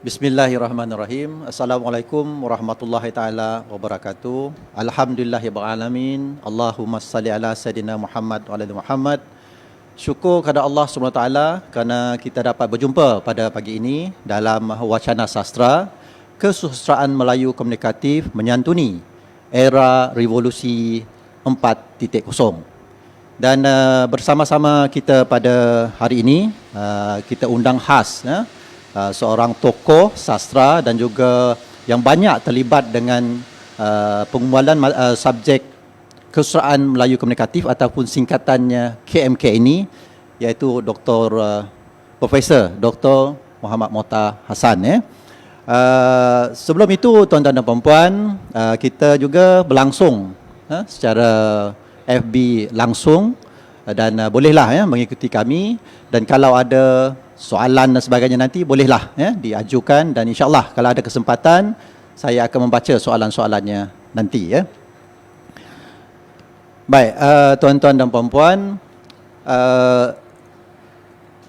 Bismillahirrahmanirrahim. Assalamualaikum warahmatullahi taala wabarakatuh. Alhamdulillahirabbil alamin. Allahumma salli ala sayidina Muhammad wa ala ali Muhammad. Syukur kepada Allah Subhanahu wa taala kerana kita dapat berjumpa pada pagi ini dalam wacana sastra Kesusastraan Melayu Komunikatif menyantuni era revolusi 4.0. Dan bersama-sama kita pada hari ini kita undang khas seorang tokoh sastra dan juga yang banyak terlibat dengan pengumpulan subjek Kesusastraan Melayu Komunikatif ataupun singkatannya KMK ini, iaitu Profesor Dr. Muhammad Mokhtar Hassan. Sebelum itu, tuan-tuan dan puan-puan, kita juga berlangsung secara FB langsung dan bolehlah mengikuti kami, dan kalau ada soalan dan sebagainya nanti bolehlah diajukan, dan insyaAllah kalau ada kesempatan saya akan membaca soalan-soalannya nanti. Baik, tuan-tuan dan puan-puan,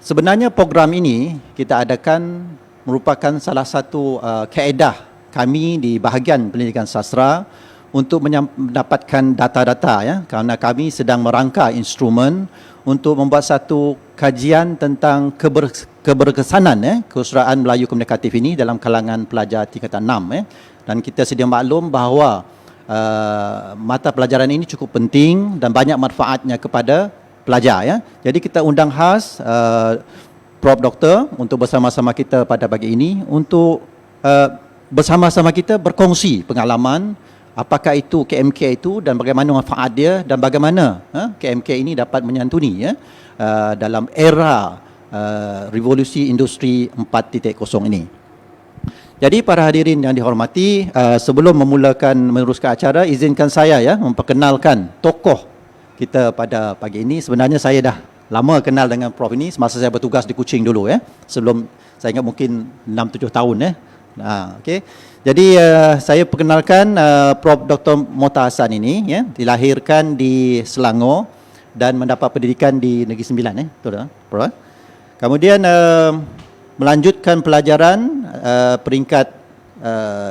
sebenarnya program ini kita adakan merupakan salah satu kaedah kami di bahagian pendidikan sastra untuk mendapatkan data-data, kerana kami sedang merangka instrumen untuk membuat satu kajian tentang keberkesanan Kesusastraan Melayu Komunikatif ini dalam kalangan pelajar tingkatan 6. Dan kita sedia maklum bahawa mata pelajaran ini cukup penting dan banyak manfaatnya kepada pelajar. Jadi kita undang khas Prof. Doktor untuk bersama-sama kita pada pagi ini untuk bersama-sama kita berkongsi pengalaman apakah itu KMK itu dan bagaimana manfaat dia dan bagaimana KMK ini dapat menyantuni dalam era revolusi industri 4.0 ini. Jadi para hadirin yang dihormati, sebelum meneruskan acara, izinkan saya memperkenalkan tokoh kita pada pagi ini. Sebenarnya saya dah lama kenal dengan Prof ini semasa saya bertugas di Kuching dulu, sebelum saya ingat mungkin 6-7 tahun. Okay. Jadi saya perkenalkan Prof. Dr. Mokhtar Hassan ini, dilahirkan di Selangor dan mendapat pendidikan di Negeri Sembilan, betul tak, Prof? Kemudian melanjutkan pelajaran peringkat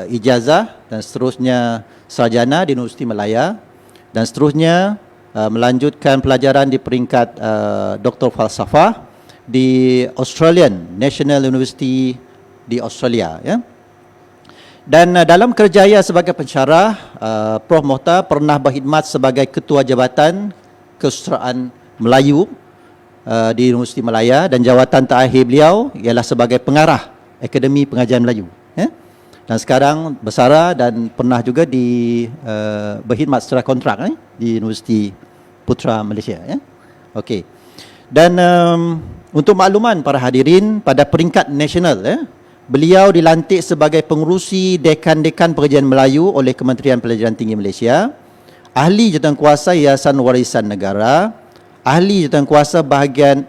ijazah dan seterusnya sarjana di Universiti Malaya, dan seterusnya melanjutkan pelajaran di peringkat Doktor Falsafah di Australian National University di Australia. Dan dalam kerjaya sebagai pensyarah, Prof. Mokhtar pernah berkhidmat sebagai Ketua Jabatan Kesusastraan Melayu di Universiti Malaya, dan jawatan terakhir beliau ialah sebagai pengarah Akademi Pengajian Melayu. Dan sekarang bersara dan pernah juga berkhidmat secara kontrak di Universiti Putra Malaysia. Okey. Dan untuk makluman para hadirin, pada peringkat nasional, beliau dilantik sebagai pengerusi Dekan-Dekan Pengajian Melayu oleh Kementerian Pelajaran Tinggi Malaysia, ahli jawatankuasa Yayasan Warisan Negara, ahli jawatankuasa bahagian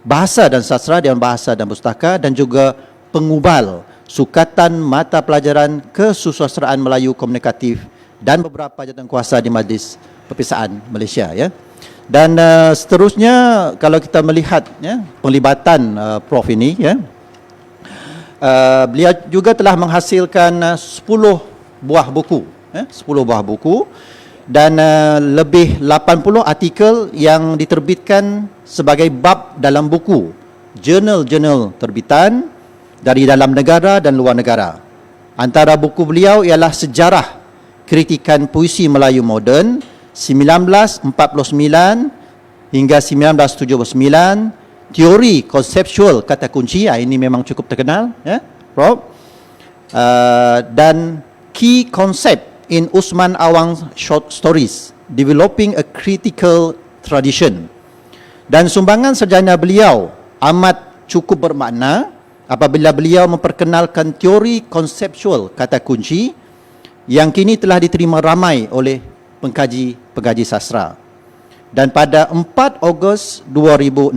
Bahasa dan Sastra Dewan Bahasa dan Pustaka, dan juga pengubal Sukatan Mata Pelajaran Kesusastraan Melayu Komunikatif dan beberapa jawatankuasa di Majlis Perpisaan Malaysia. Dan seterusnya, kalau kita melihat penglibatan Prof ini, beliau juga telah menghasilkan 10 buah buku, 10 buah buku, dan lebih 80 artikel yang diterbitkan sebagai bab dalam buku jurnal-jurnal terbitan dari dalam negara dan luar negara. Antara buku beliau ialah Sejarah Kritikan Puisi Melayu Moden 1949 hingga 1979, Teori Konseptual Kata Kunci, ini memang cukup terkenal, Prof. Dan Key Concept in Usman Awang Short Stories, Developing a Critical Tradition. Dan sumbangan sarjana beliau amat cukup bermakna apabila beliau memperkenalkan teori konseptual kata kunci yang kini telah diterima ramai oleh pengkaji sastra. Dan pada 4 Ogos 2016,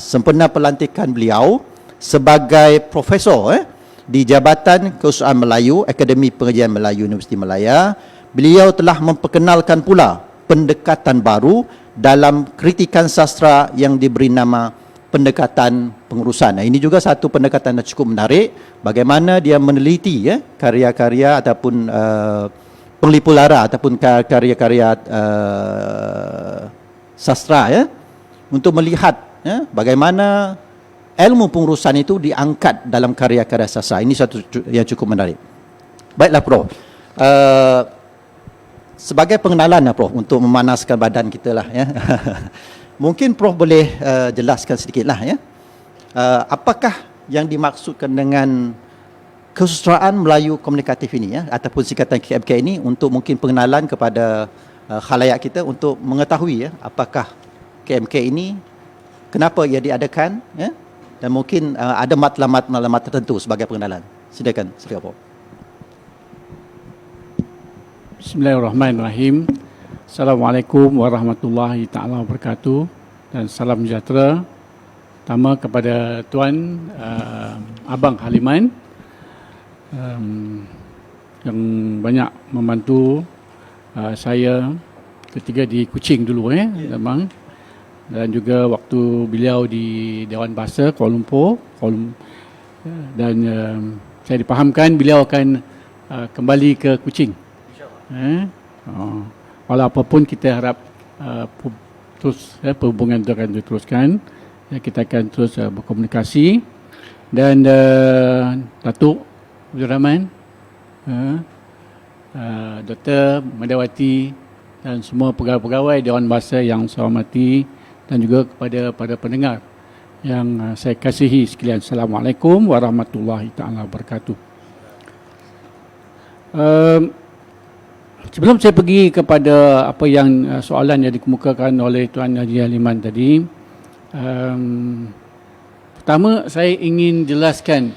sempena pelantikan beliau sebagai profesor di Jabatan Kesusastraan Melayu, Akademi Pengajian Melayu Universiti Malaya, beliau telah memperkenalkan pula pendekatan baru dalam kritikan sastra yang diberi nama pendekatan pengurusan. Nah, ini juga satu pendekatan yang cukup menarik, bagaimana dia meneliti ya karya-karya ataupun penglipu lara ataupun karya-karya sastra ya, untuk melihat ya, bagaimana ilmu pengurusan itu diangkat dalam karya-karya sastra. Ini satu yang cukup menarik. Baiklah Prof. Sebagai pengenalan lah Prof, untuk memanaskan badan kita lah ya. Mungkin Prof boleh jelaskan sedikit lah ya. Apakah yang dimaksudkan dengan kesusastraan Melayu komunikatif ini ya, ataupun singkatan KMK ini, untuk mungkin pengenalan kepada khalayak kita untuk mengetahui ya, apakah KMK ini, kenapa ia diadakan ya, dan mungkin ada matlamat tertentu sebagai pengenalan. Silakan Prof. Bismillahirrahmanirrahim. Assalamualaikum warahmatullahi taala wabarakatuh, dan salam sejahtera pertama kepada Tuan Abang Haliman yang banyak membantu saya ketika di Kuching dulu memang, dan juga waktu beliau di Dewan Bahasa Kuala Lumpur, dan saya dipahamkan beliau akan kembali ke Kuching. Walau apapun kita harap terus perhubungan itu akan diteruskan. Kita akan terus berkomunikasi, dan Datuk Abdul Rahman, Dr. Madawati, dan semua pegawai-pegawai Dewan Bahasa yang saya hormati, dan juga kepada para pendengar yang saya kasihi sekalian. Assalamualaikum warahmatullahi taala wabarakatuh. Sebelum saya pergi kepada apa yang soalan yang dikemukakan oleh Tuan Haji Haliman tadi, pertama saya ingin jelaskan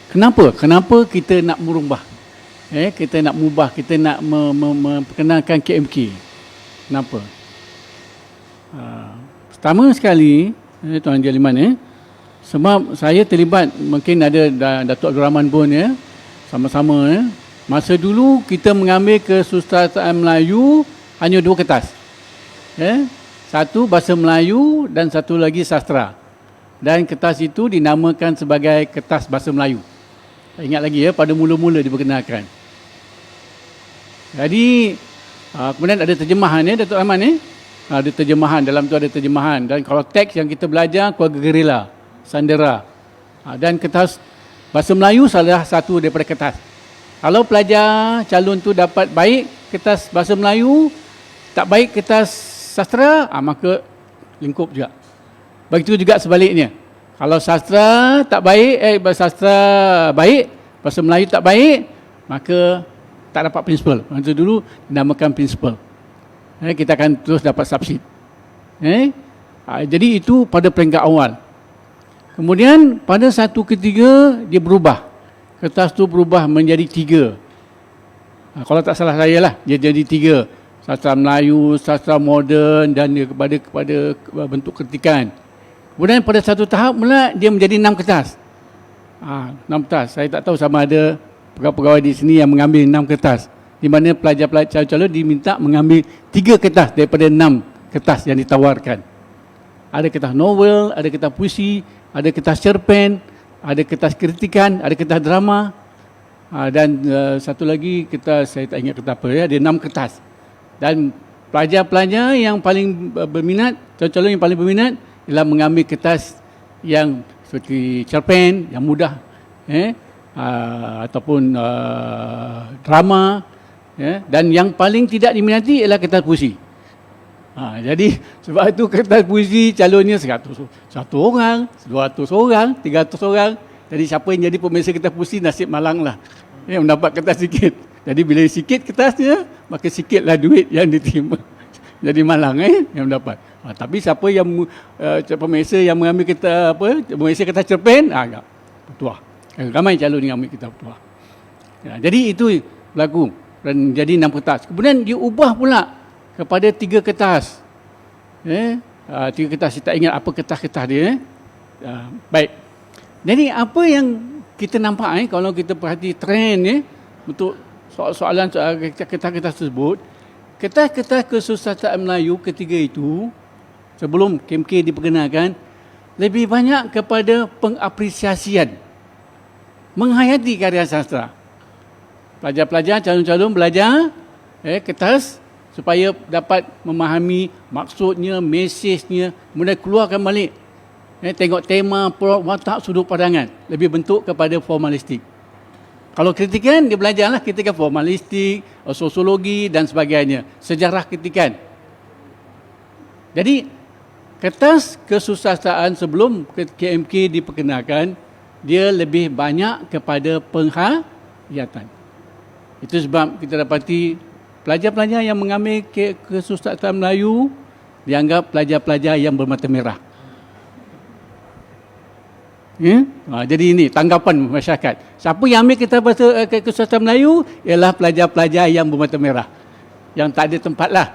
kenapa kita nak merubah, kita nak mengubah, kita nak memperkenalkan KMK. Kenapa? Pertama sekali, Tuan Haji Haliman, sebab saya terlibat, mungkin ada Datuk Abdul Rahman pun sama-sama masa dulu kita mengambil kesusastraan Melayu hanya 2 kertas. Satu bahasa Melayu dan satu lagi sastra. Dan kertas itu dinamakan sebagai kertas bahasa Melayu. Ingat lagi pada mula-mula diperkenalkan. Jadi kemudian ada terjemahan Datuk Rahman ada terjemahan, dalam tu ada terjemahan. Dan kalau teks yang kita belajar, keluarga gerila, Sandera. Dan kertas bahasa Melayu salah satu daripada kertas. Kalau pelajar calon tu dapat baik kertas bahasa Melayu, tak baik kertas sastra, maka lingkup juga. Begitu juga sebaliknya. Kalau sastra tak baik, sastra baik, bahasa Melayu tak baik, maka tak dapat prinsipal. Masa dulu dinamakan prinsipal. Kita akan terus dapat subsid. Jadi itu pada peringkat awal. Kemudian pada satu ketika dia berubah. Kertas tu berubah menjadi 3. Kalau tak salah saya lah, dia jadi 3. Sastra Melayu, sastra moden, dan dia kepada bentuk kritikan. Kemudian pada satu tahap mula dia menjadi 6 kertas. 6 kertas. Saya tak tahu sama ada pegawai-pegawai di sini yang mengambil 6 kertas. Di mana pelajar-pelajar calon diminta mengambil 3 kertas daripada 6 kertas yang ditawarkan. Ada kertas novel, ada kertas puisi, ada kertas cerpen, ada kertas kritikan, ada kertas drama, dan satu lagi kertas, saya tak ingat kertas apa ada 6 kertas. Dan pelajar-pelajar yang paling berminat, calon-calon yang paling berminat ialah mengambil kertas yang seperti cerpen, yang mudah, ataupun drama, dan yang paling tidak diminati ialah kertas puisi. Jadi sebab itu kertas puisi calonnya 100 orang, 200 orang, 300 orang. Jadi siapa yang jadi pemirsa kertas puisi nasib malang lah. Mendapat kertas sikit. Jadi bila sikit kertasnya, maka sikitlah duit yang diterima. Jadi malang yang mendapat. Tapi siapa yang pemirsa yang mengambil kertas pemirsa kertas cerpen, enggak. Bertuah. Ramai calon yang ambil kertas bertuah. Jadi itu berlaku dan jadi 6 kertas. Kemudian dia ubah pula kepada 3 kertas. 3 kertas, saya tak ingat apa kertas-kertas dia. Baik. Jadi apa yang kita nampak kalau kita perhati trend untuk soalan kertas-kertas tersebut, kertas-kertas kesusastraan Melayu ketiga itu sebelum KMK diperkenalkan, lebih banyak kepada pengapresiasian, menghayati karya sastra. Pelajar-pelajar, calon-calon belajar kertas supaya dapat memahami maksudnya, mesejnya, kemudian keluarkan balik. Tengok tema, plot, watak, sudut pandangan. Lebih bentuk kepada formalistik. Kalau kritikan, dia belajarlah kritikan formalistik, sosiologi dan sebagainya. Sejarah kritikan. Jadi, kertas kesusastraan sebelum KMK diperkenalkan, dia lebih banyak kepada penghayatan. Itu sebab kita dapati pelajar-pelajar yang mengambil kesusastraan Melayu dianggap pelajar-pelajar yang bermata merah. Jadi ini tanggapan masyarakat. Siapa yang ambil kitab bahasa kesusastraan Melayu ialah pelajar-pelajar yang bermata merah, yang tak ada tempat lah.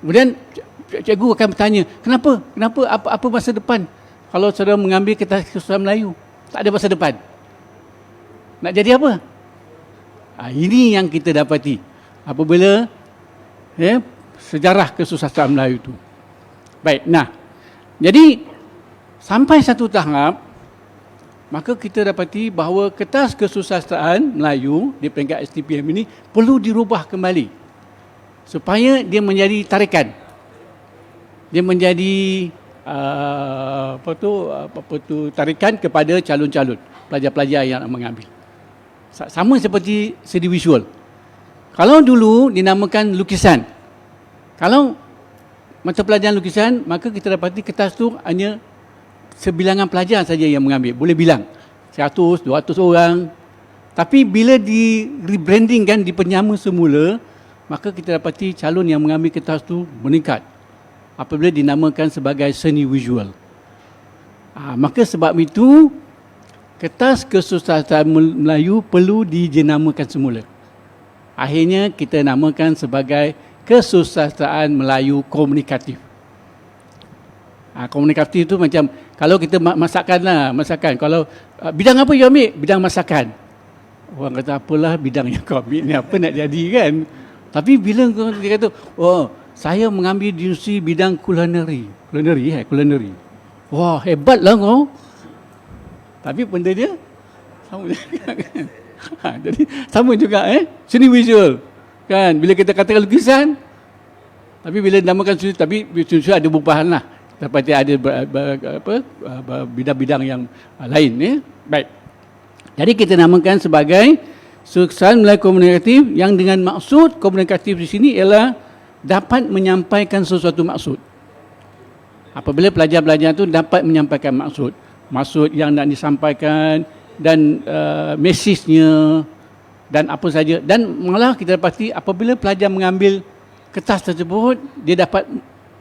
Kemudian cikgu akan bertanya, kenapa apa masa depan kalau saudara mengambil kitab kesusastraan Melayu? Tak ada masa depan. Nak jadi apa? Ini yang kita dapati apabila sejarah kesusastraan Melayu itu. Baik, jadi sampai satu tahap, maka kita dapati bahawa kertas kesusastraan Melayu di peringkat STPM ini perlu dirubah kembali supaya dia menjadi tarikan. Dia menjadi tarikan kepada calon-calon pelajar-pelajar yang nak mengambil. Sama seperti seni visual. Kalau dulu dinamakan lukisan, kalau mata pelajaran lukisan, maka kita dapati kertas tu hanya sebilangan pelajar saja yang mengambil. Boleh bilang 100, 200 orang. Tapi bila di rebrandingkan, dipenyama semula, maka kita dapati calon yang mengambil kertas tu meningkat apabila dinamakan sebagai seni visual. Maka sebab itu kertas kesusastraan Melayu perlu dijenamakan semula. Akhirnya kita namakan sebagai kesusastraan Melayu komunikatif. Komunikatif itu macam kalau kita masakan. Kalau bidang apa you ambil? Bidang masakan. Orang kata apalah bidang yang kau ambil ni, apa nak jadi kan? Tapi bila dia kata, saya mengambil di industri bidang culinary. Wah, hebatlah kau. Tapi benda dia sama juga kan. Jadi sama juga seni visual. Kan bila kita katakan lukisan, tapi bila dinamakan seni, tapi seni ada perubahan lah. Dapati ada bidang-bidang yang lain. Baik. Jadi kita namakan sebagai kesusastraan Melayu komunikatif, yang dengan maksud komunikatif di sini ialah dapat menyampaikan sesuatu maksud. Apabila pelajar-pelajar itu dapat menyampaikan maksud yang nak disampaikan dan mesejnya dan apa saja, dan malah kita dapati apabila pelajar mengambil kertas tersebut, dia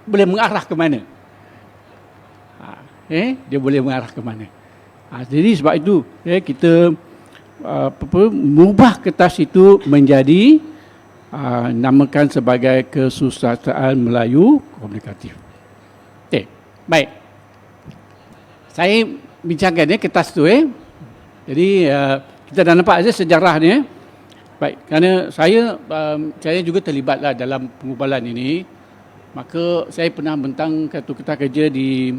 boleh mengarah ke mana. Dia boleh mengarah ke mana. Jadi sebab itu kita mengubah kertas itu menjadi namakan sebagai kesusastraan Melayu komunikatif. Baik. Saya bincangkan kertas tu. Jadi kita dah nampak saja sejarahnya. Baik, kerana saya juga terlibatlah dalam pengubalan ini. Maka saya pernah bentang satu kertas kerja di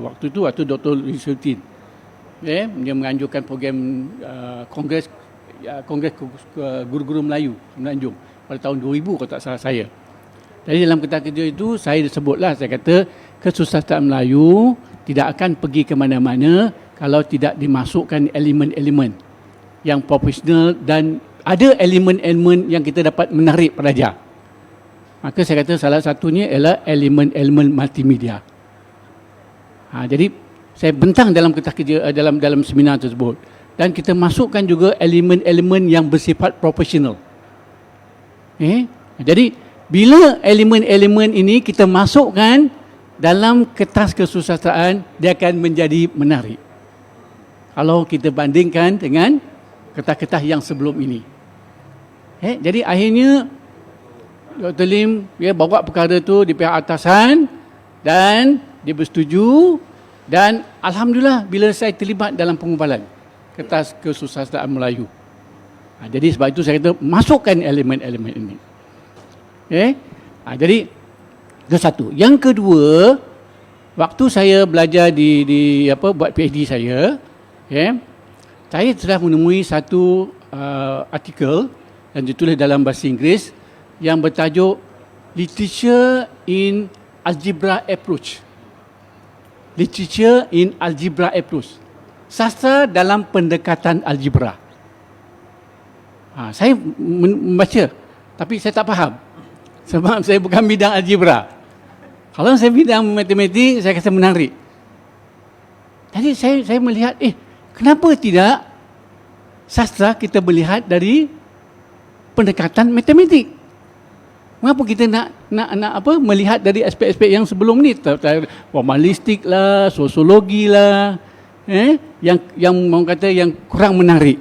waktu Dr. Lisuddin. Dia menganjurkan program Kongres Guru-Guru Melayu Semenanjung pada tahun 2000 kalau tak salah saya. Jadi dalam kertas kerja itu saya sebutlah, saya kata kesusastraan Melayu tidak akan pergi ke mana-mana kalau tidak dimasukkan elemen-elemen yang profesional dan ada elemen-elemen yang kita dapat menarik pelajar. Maka saya kata salah satunya ialah elemen-elemen multimedia. Jadi saya bentang dalam kertas kerja dalam seminar tersebut, dan kita masukkan juga elemen-elemen yang bersifat profesional. Jadi bila elemen-elemen ini kita masukkan dalam kertas kesusastraan, dia akan menjadi menarik. Kalau kita bandingkan dengan kertas-kertas yang sebelum ini. Jadi akhirnya Dr. Lim bawa perkara itu di pihak atasan dan dia bersetuju, dan alhamdulillah bila saya terlibat dalam pengubalan kertas kesusastraan Melayu. Jadi sebab itu saya kata masukkan elemen-elemen ini. Jadi Itu satu. Yang kedua, waktu saya belajar buat PhD saya, saya telah menemui satu artikel yang ditulis dalam bahasa Inggeris yang bertajuk Literature in Algebra Approach. Literature in Algebra Approach. Sastra dalam pendekatan algebra. Saya membaca, tapi saya tak faham. Sebab saya bukan bidang algebra. Kalau saya bidang matematik, saya kata menarik. Jadi saya melihat, kenapa tidak sastra kita melihat dari pendekatan matematik? Mengapa kita nak melihat dari aspek-aspek yang sebelum ni, formalistik lah, sosiologi lah, yang orang kata yang kurang menarik.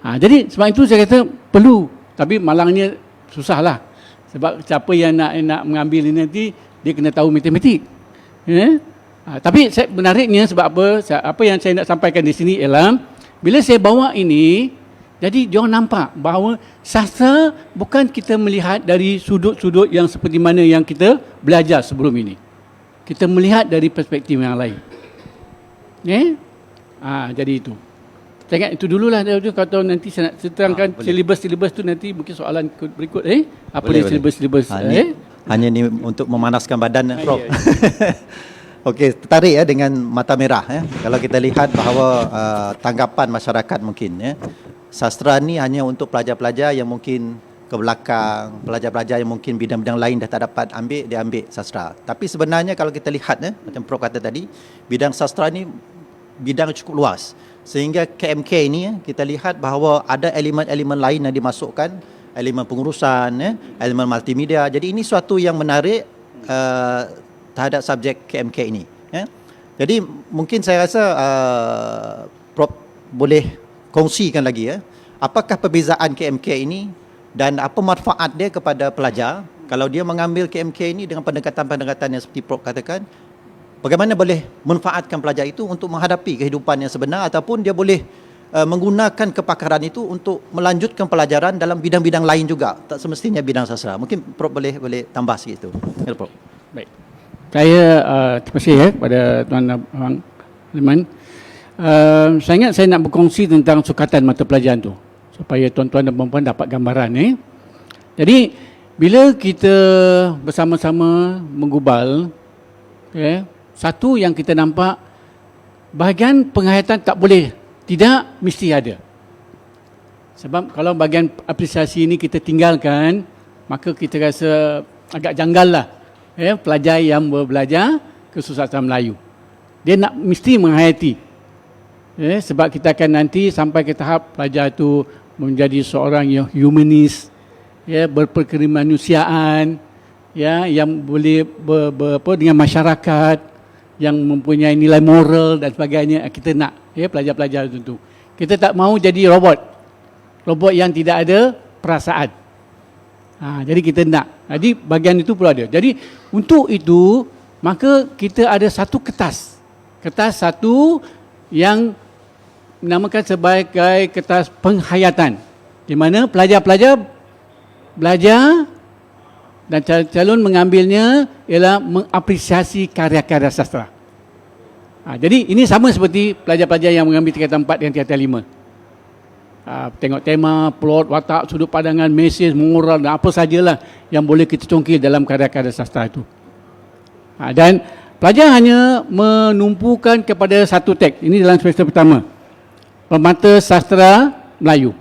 Jadi sebab itu saya kata perlu, tapi malangnya susahlah. Sebab siapa yang nak mengambil ini nanti dia kena tahu matematik. Tapi menariknya sebab apa yang saya nak sampaikan di sini ialah bila saya bawa ini, jadi diorang nampak bahawa sastra bukan kita melihat dari sudut-sudut yang seperti mana yang kita belajar sebelum ini. Kita melihat dari perspektif yang lain. Jadi itu. Saya ingat itu dululah. Kalau nanti saya nak terangkan silibus-silibus tu nanti mungkin soalan berikut. Apa dia silibus-silibus? Hanya ni untuk memanaskan badan, Prof. Okey, tertarik dengan mata merah. Kalau kita lihat bahawa tanggapan masyarakat mungkin sastra ni hanya untuk pelajar-pelajar yang mungkin ke belakang, pelajar-pelajar yang mungkin bidang-bidang lain dah tak dapat ambil, dia ambil sastra. Tapi sebenarnya kalau kita lihat, macam Prof kata tadi, bidang sastra ni bidang cukup luas. Sehingga KMK ini kita lihat bahawa ada elemen-elemen lain yang dimasukkan, elemen pengurusan, elemen multimedia. Jadi ini suatu yang menarik terhadap subjek KMK ini. Jadi mungkin saya rasa Prof boleh kongsikan lagi apakah perbezaan KMK ini dan apa manfaat dia kepada pelajar kalau dia mengambil KMK ini dengan pendekatan-pendekatan yang seperti Prof katakan. Bagaimana boleh manfaatkan pelajar itu untuk menghadapi kehidupan yang sebenar ataupun dia boleh menggunakan kepakaran itu untuk melanjutkan pelajaran dalam bidang-bidang lain juga, tak semestinya bidang sastra. Mungkin Prof boleh tambah sikit itu. Ya, Prof. Baik. Saya terima kasih kepada Tuan Abang Liman. Saya ingat saya nak berkongsi tentang sukatan mata pelajaran tu supaya tuan-tuan dan puan-puan dapat gambaran. Jadi bila kita bersama-sama menggubal, satu yang kita nampak, bahagian penghayatan tak boleh, tidak mesti ada. Sebab kalau bahagian apresiasi ini kita tinggalkan, maka kita rasa agak janggal lah. Pelajar yang belajar kesusahan Melayu, dia nak mesti menghayati. Sebab kita akan nanti sampai ke tahap pelajar itu menjadi seorang yang humanis, berperkemanusiaan, yang boleh dengan masyarakat, yang mempunyai nilai moral dan sebagainya. Kita nak pelajar-pelajar tentu. Kita tak mahu jadi robot yang tidak ada perasaan. Jadi kita nak. Jadi bahagian itu perlu ada. Jadi untuk itu maka kita ada satu kertas satu yang dinamakan sebagai kertas penghayatan, di mana pelajar-pelajar belajar dan calon mengambilnya ialah mengapresiasi karya-karya sastra. Jadi ini sama seperti pelajar-pelajar yang mengambil tingkatan 4 dan tingkatan 5. Tengok tema, plot, watak, sudut pandangan, mesej, moral dan apa sajalah yang boleh kita congkil dalam karya-karya sastra itu. Dan pelajar hanya menumpukan kepada satu teks. Ini dalam semester pertama, Permata Sastra Melayu.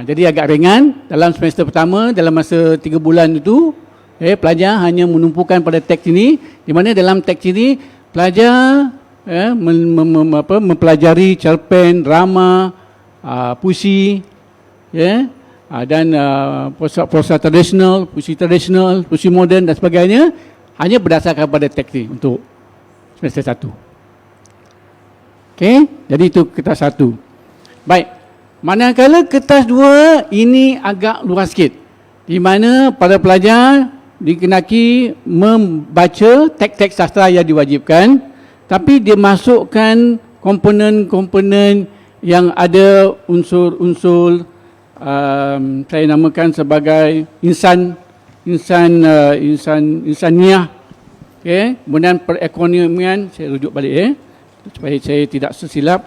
Jadi agak ringan dalam semester pertama, dalam masa 3 bulan itu, pelajar hanya menumpukan pada teks ini, di mana dalam teks ini pelajar mempelajari cerpen, drama, puisi, dan prosa tradisional, puisi moden dan sebagainya, hanya berdasarkan pada teks ini untuk semester 1. Jadi itu kertas 1. Baik. Manakala kertas 2 ini agak luas sikit, di mana para pelajar dikenaki membaca teks-teks sastra yang diwajibkan, tapi dia masukkan komponen-komponen yang ada unsur-unsur saya namakan sebagai insan insaniah, okey, kemudian perekonomian, saya rujuk balik supaya saya tidak tersilap.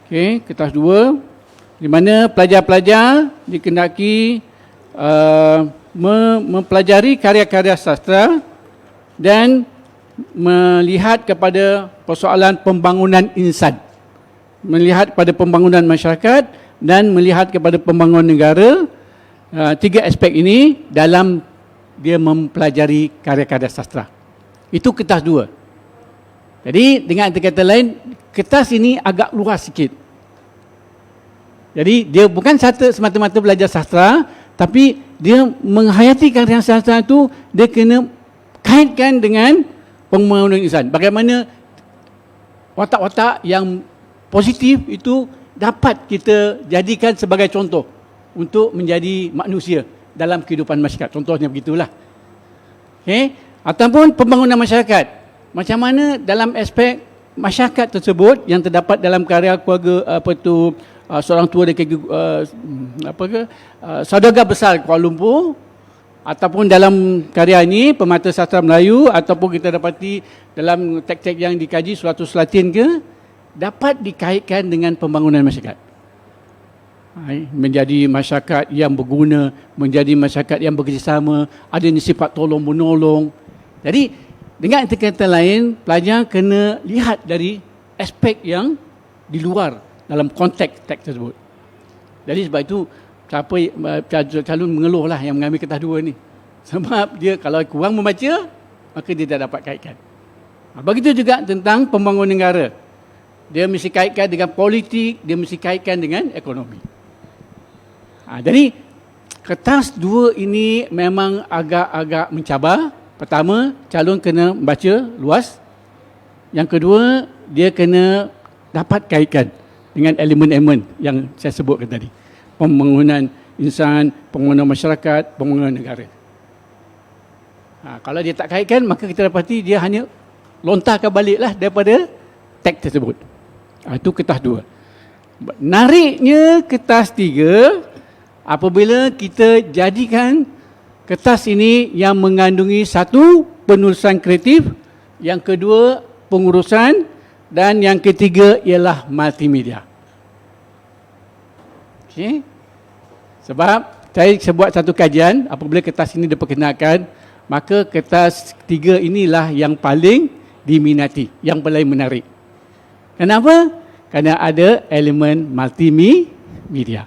Okey, kertas 2 di mana pelajar-pelajar dikehendaki mempelajari karya-karya sastra dan melihat kepada persoalan pembangunan insan, melihat kepada pembangunan masyarakat dan melihat kepada pembangunan negara. 3 aspek ini dalam dia mempelajari karya-karya sastra. Itu kertas 2. Jadi dengan kata lain, kertas ini agak luas sikit. Jadi dia bukan semata-mata belajar sastra, tapi dia menghayati karya sastra itu, dia kena kaitkan dengan pembangunan insan. Bagaimana watak-watak yang positif itu dapat kita jadikan sebagai contoh untuk menjadi manusia dalam kehidupan masyarakat. Contohnya begitulah. Okay? Ataupun pembangunan masyarakat. Macam mana dalam aspek masyarakat tersebut yang terdapat dalam karya keluarga seorang tua dari saudagar besar Kuala Lumpur, ataupun dalam karya ini Pemata Sastra Melayu, ataupun kita dapati dalam teks-teks yang dikaji Suratul Salatin ke, dapat dikaitkan dengan pembangunan masyarakat. Menjadi masyarakat yang berguna, menjadi masyarakat yang bekerjasama, ada sifat tolong menolong. Jadi dengan kata lain, pelajar kena lihat dari aspek yang di luar dalam konteks teks tersebut. Jadi sebab itu siapa calon mengeluhlah yang mengambil kertas 2 ni. Sebab dia kalau kurang membaca, maka dia tak dapat kaitkan. Begitu juga tentang pembangunan negara. Dia mesti kaitkan dengan politik, dia mesti kaitkan dengan ekonomi. Jadi kertas 2 ini memang agak-agak mencabar. Pertama, calon kena membaca luas. Yang kedua, dia kena dapat kaitkan dengan elemen-elemen yang saya sebutkan tadi. Pembangunan insan, pembangunan masyarakat, pembangunan negara. Kalau dia tak kaitkan, maka kita dapati dia hanya lontarkan baliklah daripada teks tersebut. Itu kertas 2. Nariknya kertas 3, apabila kita jadikan kertas ini yang mengandungi satu, penulisan kreatif, yang kedua, pengurusan, dan yang ketiga ialah multimedia. Okay. Sebab saya buat satu kajian, apabila kertas ini diperkenalkan, maka kertas 3 inilah yang paling diminati, yang paling menarik. Kenapa? Kerana ada elemen multimedia.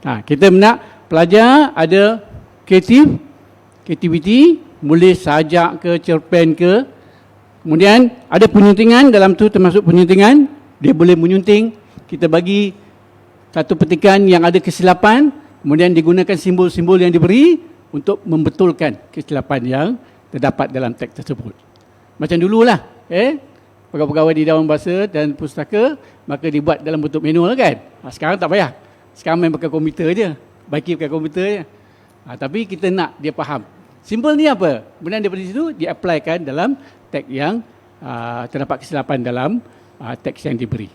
Kita nak pelajar ada kreativiti, boleh sajak ke, cerpen ke. Kemudian ada penyuntingan, dalam tu termasuk penyuntingan, dia boleh menyunting. Kita bagi satu petikan yang ada kesilapan, kemudian digunakan simbol-simbol yang diberi untuk membetulkan kesilapan yang terdapat dalam teks tersebut. Macam dululah, pegawai-pegawai di Dewan Bahasa dan Pustaka, maka dibuat dalam bentuk manual kan. Sekarang tak payah. Sekarang main pakai komputer je. Bagi pakai komputer je. Tapi kita nak dia faham. Simbol ni apa? Kemudian daripada situ, di-applykan dalam teks yang terdapat kesilapan dalam teks yang diberi.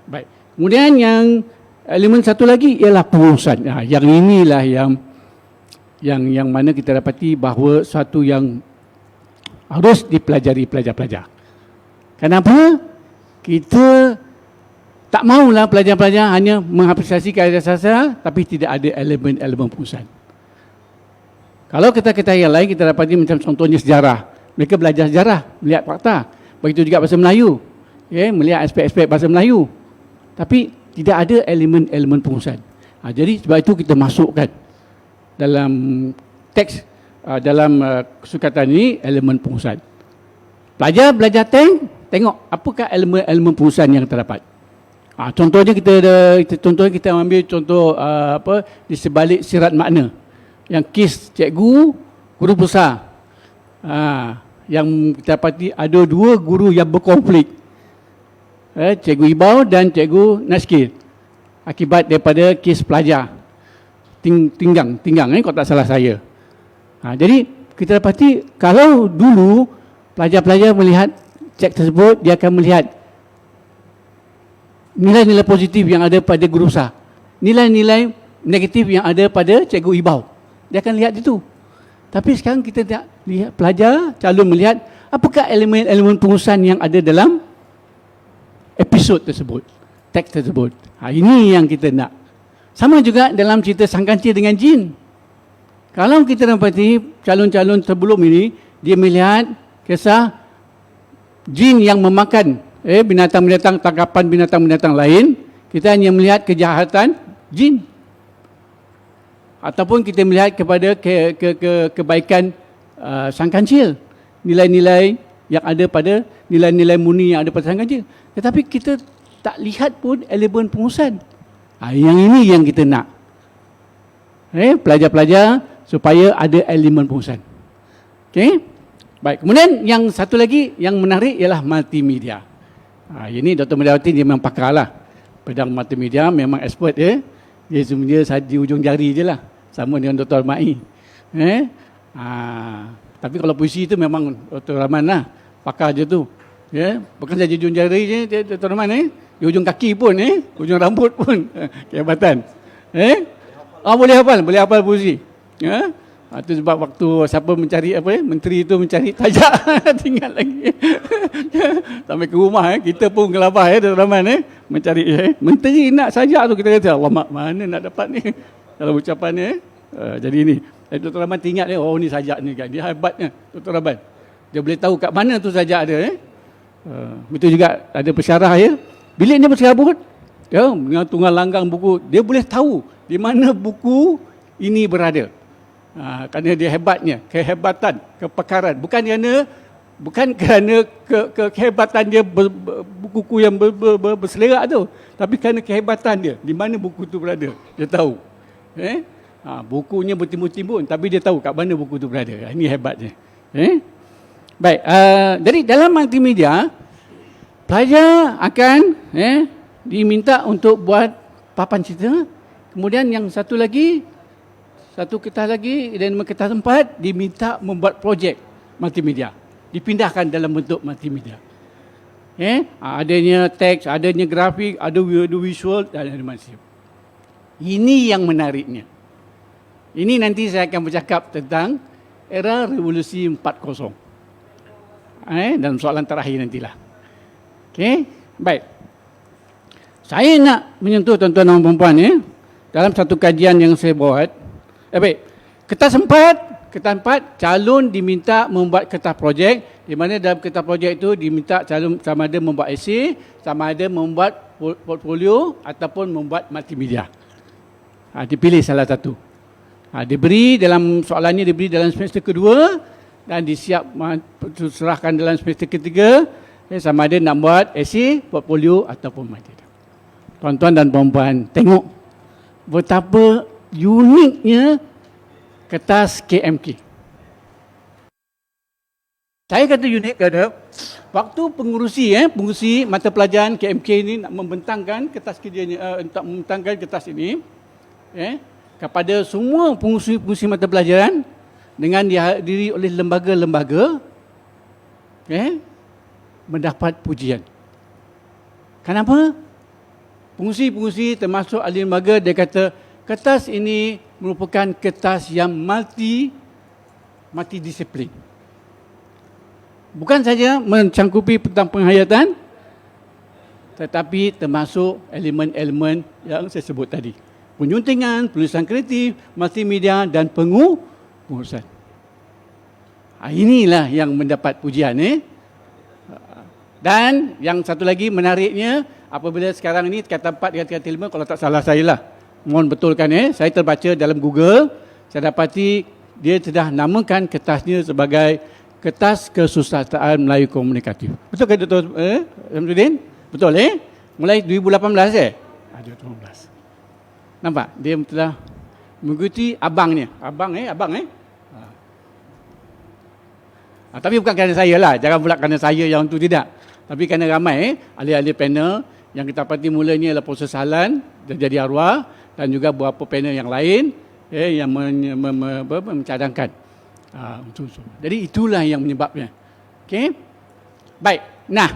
Baik. Kemudian yang elemen satu lagi ialah pengurusan. Yang inilah yang mana kita dapati bahawa suatu yang harus dipelajari pelajar-pelajar. Kenapa? Kita tak maulah pelajar-pelajar hanya mengapresiasi karya sastra tapi tidak ada elemen-elemen pengurusan. Kalau kita yang lain, kita dapati macam contohnya sejarah. Mereka belajar sejarah, melihat fakta. Begitu juga bahasa Melayu. Melihat aspek-aspek bahasa Melayu. Tapi tidak ada elemen-elemen pengurusan. Jadi sebab itu kita masukkan dalam teks, dalam kesukatan ini, elemen pengurusan. Pelajar belajar tengok apakah elemen pengurusan yang terdapat. Contohnya kita ambil contoh di sebalik sirat makna. Yang kes cikgu, guru besar. Yang kita dapati ada 2 guru yang berkonflik. Cikgu Ibau dan Cikgu Naskir. Akibat daripada kes pelajar. Tinggang kalau tak salah saya. Jadi kita dapati kalau dulu pelajar-pelajar melihat teks tersebut, dia akan melihat nilai-nilai positif yang ada pada guru besar, nilai-nilai negatif yang ada pada Cikgu Ibau. dia akan lihat itu. Tapi sekarang kita tak lihat, pelajar calon melihat apakah elemen-elemen pengurusan yang ada dalam episod tersebut, teks tersebut. Ini yang kita nak. Sama juga dalam cerita Sang Kancil dengan jin. Kalau kita dapati calon-calon sebelum ini, dia melihat kisah jin yang memakan binatang-binatang, tangkapan binatang-binatang lain, kita hanya melihat kejahatan jin. Ataupun kita melihat kepada kebaikan Sang Kancil, nilai-nilai yang ada pada nilai-nilai murni yang ada pada Sang Kancil. Tetapi kita tak lihat pun elemen pengurusan. Yang ini yang kita nak. Pelajar-pelajar supaya ada elemen pengurusan. Okey? Baik, kemudian yang satu lagi yang menarik ialah multimedia. Ini Dr. Mediawati dia memang pakar lah. Pedang multimedia memang expert ya. Dia sebenarnya di ujung jari je lah. Sama dengan Dr. Mai. Tapi kalau puisi tu memang Dr. Rahman lah. Pakar je tu. Bukan saja ujung jari je Dr. Rahman di ujung kaki pun ujung rambut pun kehebatan. Boleh hafal puisi. Itu sebab waktu siapa mencari menteri itu mencari tajak tinggal lagi. Sampai ke rumah kita pun gelabah Dr. Rahman mencari menteri nak sajak tu, kita kata alamak mana nak dapat ni dalam ucapan ni. Jadi ni Dr. Rahman teringat oh ni sajak ni kan, dia hebatnya Dr. Rahman, dia boleh tahu kat mana tu sajak ada. Betul juga ada pesyarah bilik dia berserabut dengan tunggal langgang buku, dia boleh tahu di mana buku ini berada. Kerana dia hebatnya, kehebatan, kepakaran, bukan kerana kehebatan dia buku-buku yang berselerak tu, tapi kerana kehebatan dia, di mana buku tu berada, dia tahu. Bukunya bertimbun-timbun, tapi dia tahu kat mana buku tu berada. Ini hebatnya. Baik, jadi dalam multimedia, pelajar akan diminta untuk buat papan cerita. Kemudian yang satu kertas lagi dan kertas 4 diminta membuat projek multimedia. Dipindahkan dalam bentuk multimedia. Adanya teks, adanya grafik, ada visual dan ada macam. Ini yang menariknya. Ini nanti saya akan bercakap tentang era revolusi 4.0. Dalam soalan terakhir nantilah. Okey, baik. Saya nak menyentuh tuan-tuan dan puan-puan dalam satu kajian yang saya buat. Baik. Kertas 4, calon diminta membuat kertas projek, di mana dalam kertas projek itu diminta calon sama ada membuat esei, sama ada membuat portfolio ataupun membuat multimedia. Dipilih salah satu. Diberi dalam soalannya diberi dalam semester kedua dan diserahkan dalam semester ketiga, sama ada nak buat esei, portfolio ataupun multimedia. Tuan-tuan dan puan-puan, tengok betapa uniknya kertas KMK. Saya kata unik kerana waktu pengurusi mata pelajaran KMK ini nak membentangkan kertas kerjanya, untuk membentangkan kertas ini kepada semua pengurusi mata pelajaran dengan dihadiri oleh lembaga-lembaga, mendapat pujian. Kenapa? Pengurusi termasuk ahli lembaga, dia kata kertas ini merupakan kertas yang multidisiplin. Bukan saja mencangkupi tentang penghayatan, tetapi termasuk elemen-elemen yang saya sebut tadi. Penyuntingan, penulisan kreatif, multimedia dan pengurusan. Inilah yang mendapat pujian. Dan yang satu lagi menariknya, apabila sekarang ini kata 4 dengan kata 5, kalau tak salah saya lah, mohon betulkan saya terbaca dalam Google, saya dapati dia sudah namakan kertasnya sebagai kertas kesusastraan Melayu komunikatif. Betul ke Dr. Samsudin? Betul Mulai 2018 2018. Nampak? Dia telah mengikuti abangnya. Abang. Tapi bukan kerana saya lah, jangan pula kerana saya yang tu, tidak. Tapi kerana ramai ahli-ahli panel yang kita dapati mulanya adalah Proses Halan dan Jadi Arwah, dan juga beberapa panel yang lain yang mencadangkan unsur-unsur. Jadi itulah yang menyebabnya. Okey. Baik. Nah,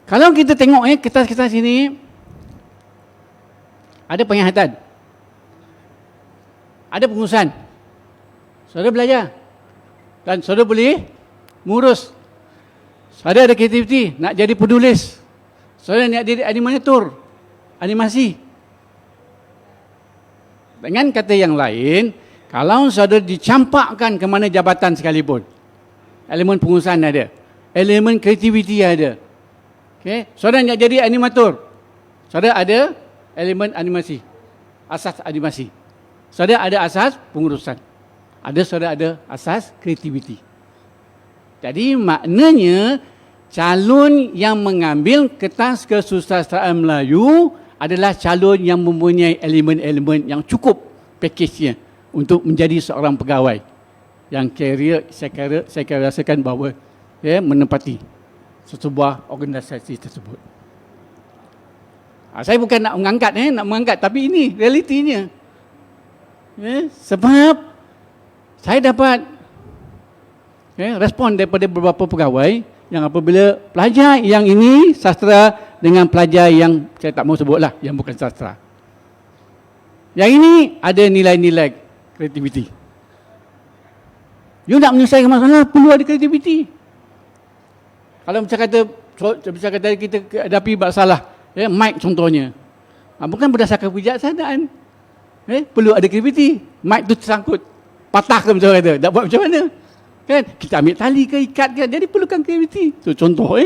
kalau kita tengok kertas-kertas ini ada penglihatan. ada pengurusan. Saudara belajar. Dan saudara boleh mengurus. Saudara ada kreativiti, nak jadi penulis. Saudara nak jadi animator, animasi. Dengan kata yang lain, kalau saudara dicampakkan ke mana jabatan sekalipun, elemen pengurusan ada, elemen kreativiti ada. Okay? Saudara nak jadi animator, saudara ada elemen animasi, asas animasi. Saudara ada asas pengurusan. Saudara ada asas kreativiti. Jadi maknanya calon yang mengambil kertas kesusastraan Melayu adalah calon yang mempunyai elemen-elemen yang cukup pakejnya untuk menjadi seorang pegawai yang saya rasakan bahawa menempati sebuah organisasi tersebut. Saya bukan nak mengangkat, tapi ini realitinya. Sebab saya dapat respon daripada beberapa pegawai yang apabila pelajar yang ini sastra dengan pelajar yang saya tak mau sebutlah, yang bukan sastra. Yang ini ada nilai-nilai kreativiti. You nak menyelesaikan masalah, perlu ada kreativiti. Kalau macam kata kita hadapi masalah, mic contohnya. Bukan berdasarkan kebijaksanaan. Perlu ada kreativiti. Mic tu tersangkut, patah ke macam kata, nak buat macam mana? Kan? Kita ambil tali ke, ikat ke, jadi perlukan kreativiti. Itu contoh.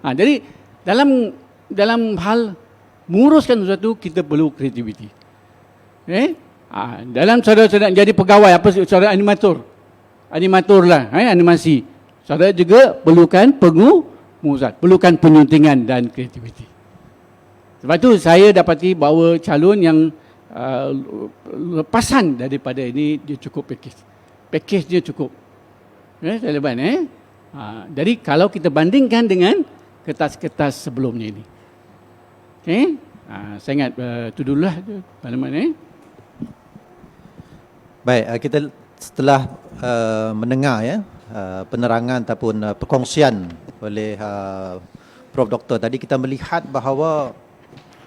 Jadi dalam hal menguruskan sesuatu, kita perlu kreativiti. Dalam saudara jadi pegawai, apa saudara animator lah, animasi. Saudara juga perlukan pengurusan, perlukan penyuntingan dan kreativiti. Sebab tu saya dapati bahawa calon yang lepasan daripada ini, dia cukup pakej dia cukup relevan. Jadi kalau kita bandingkan dengan kertas-kertas sebelumnya ini, saya ingat itu dululah maklumat. Baik, kita setelah mendengar penerangan ataupun perkongsian oleh Prof. Doktor tadi, kita melihat bahawa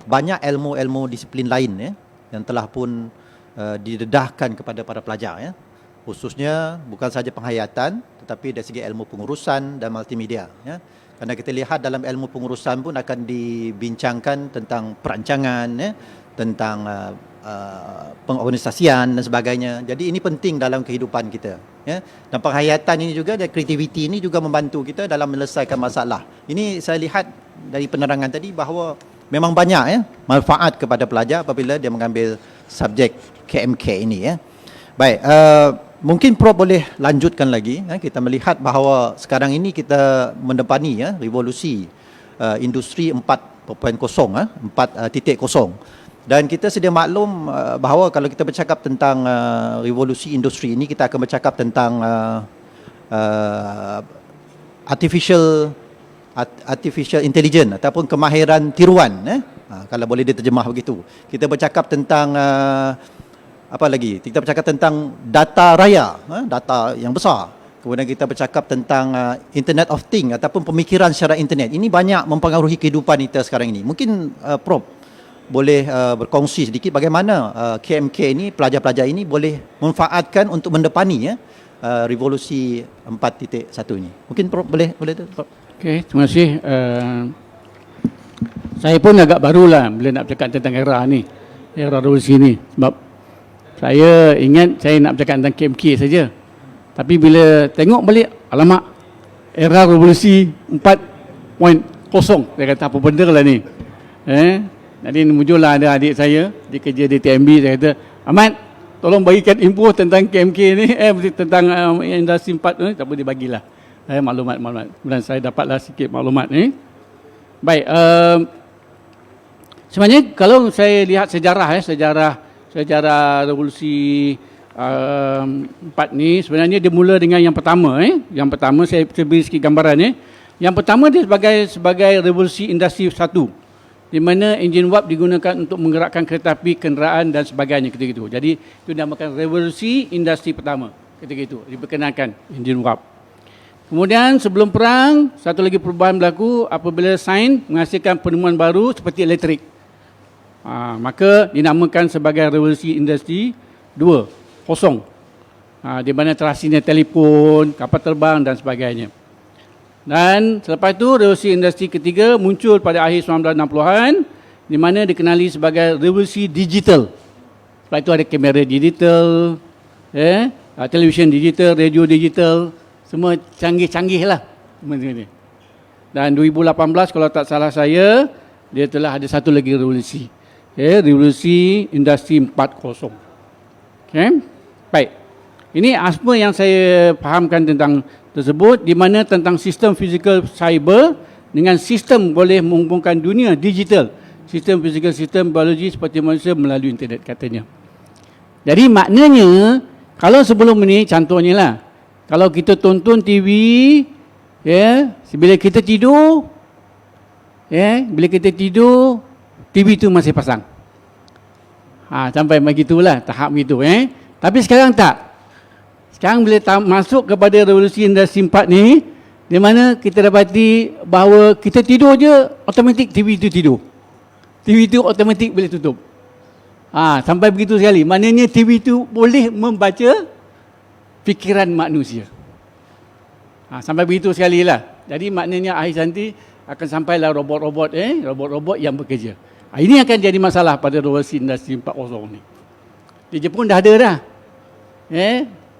banyak ilmu-ilmu disiplin lain yang telah pun didedahkan kepada para pelajar, khususnya bukan sahaja penghayatan tetapi dari segi ilmu pengurusan dan multimedia. Kerana kita lihat dalam ilmu pengurusan pun akan dibincangkan tentang perancangan, tentang pengorganisasian dan sebagainya. Jadi ini penting dalam kehidupan kita. Dan penghayatan ini juga, dan kreativiti ini juga membantu kita dalam menyelesaikan masalah. Ini saya lihat dari penerangan tadi bahawa memang banyak manfaat kepada pelajar apabila dia mengambil subjek KMK ini. Baik, mungkin Prof boleh lanjutkan lagi. Kita melihat bahawa sekarang ini kita mendepani revolusi industri 4.0, 4.0. Dan kita sedia maklum bahawa kalau kita bercakap tentang revolusi industri ini, kita akan bercakap tentang artificial intelligence ataupun kemahiran tiruan, kalau boleh diterjemah begitu. Kita bercakap tentang apa lagi? Kita bercakap tentang data raya, data yang besar. Kemudian kita bercakap tentang Internet of Things ataupun pemikiran secara internet. Ini banyak mempengaruhi kehidupan kita sekarang ini. Mungkin Prof boleh berkongsi sedikit bagaimana KMK ini, pelajar-pelajar ini boleh manfaatkan untuk mendepani revolusi 4.1 ini. Mungkin Prof boleh tu, Prof. Okey, terima kasih. Saya pun agak barulah bila nak bercakap tentang era revolusi ni. Sebab saya ingat saya nak bercakap tentang KMK saja. Tapi bila tengok balik, alamak, era revolusi 4.0, dia kata apa benda lah ni. Jadi muncullah ada adik saya, dia kerja di TMB, saya kata, Ahmad, tolong bagikan info tentang KMK ni, tentang industri 4 ni, tak boleh dibagilah. Maklumat. Kemudian saya dapatlah sikit maklumat ni. Baik, sebenarnya kalau saya lihat sejarah revolusi 4 ni, sebenarnya dia mula dengan yang pertama. Yang pertama saya beri sikit gambaran. Yang pertama dia sebagai revolusi industri 1. Di mana enjin warp digunakan untuk menggerakkan kereta api, kenderaan dan sebagainya ketika itu. Jadi itu dinamakan revolusi industri pertama ketika itu, diperkenalkan enjin warp. Kemudian sebelum perang, satu lagi perubahan berlaku apabila sains menghasilkan penemuan baru seperti elektrik. Maka dinamakan sebagai revolusi industri 2, kosong. Di mana terasinya telefon, kapal terbang dan sebagainya. Dan selepas itu revolusi industri ketiga muncul pada akhir 1960-an di mana dikenali sebagai revolusi digital. Sebab itu ada kamera digital, televisyen digital, radio digital, semua canggih-canggih lah. Dan 2018 kalau tak salah saya, dia telah ada satu lagi revolusi. Revolusi industri 4.0. Baik. Ini asma yang saya fahamkan tentang tersebut, di mana tentang sistem fizikal cyber dengan sistem boleh menghubungkan dunia digital, sistem fizikal, sistem biologi seperti manusia melalui internet katanya. Jadi maknanya kalau sebelum ini contohnya lah, kalau kita tonton TV, bila kita tidur, bila kita tidur, TV tu masih pasang. Sampai begitulah tahap gitu. Tapi sekarang tak. Sekarang bila masuk kepada revolusi industri 4 ni, di mana kita dapati bahawa kita tidur je, automatik TV itu tidur. TV itu automatik boleh tutup. Sampai begitu sekali. Maknanya TV itu boleh membaca fikiran manusia. Sampai begitu sekali lah. Jadi maknanya akhir nanti akan sampailah robot-robot, robot-robot yang bekerja. Ini akan jadi masalah pada revolusi industri 4.0 ni. Di Jepun dah ada dah.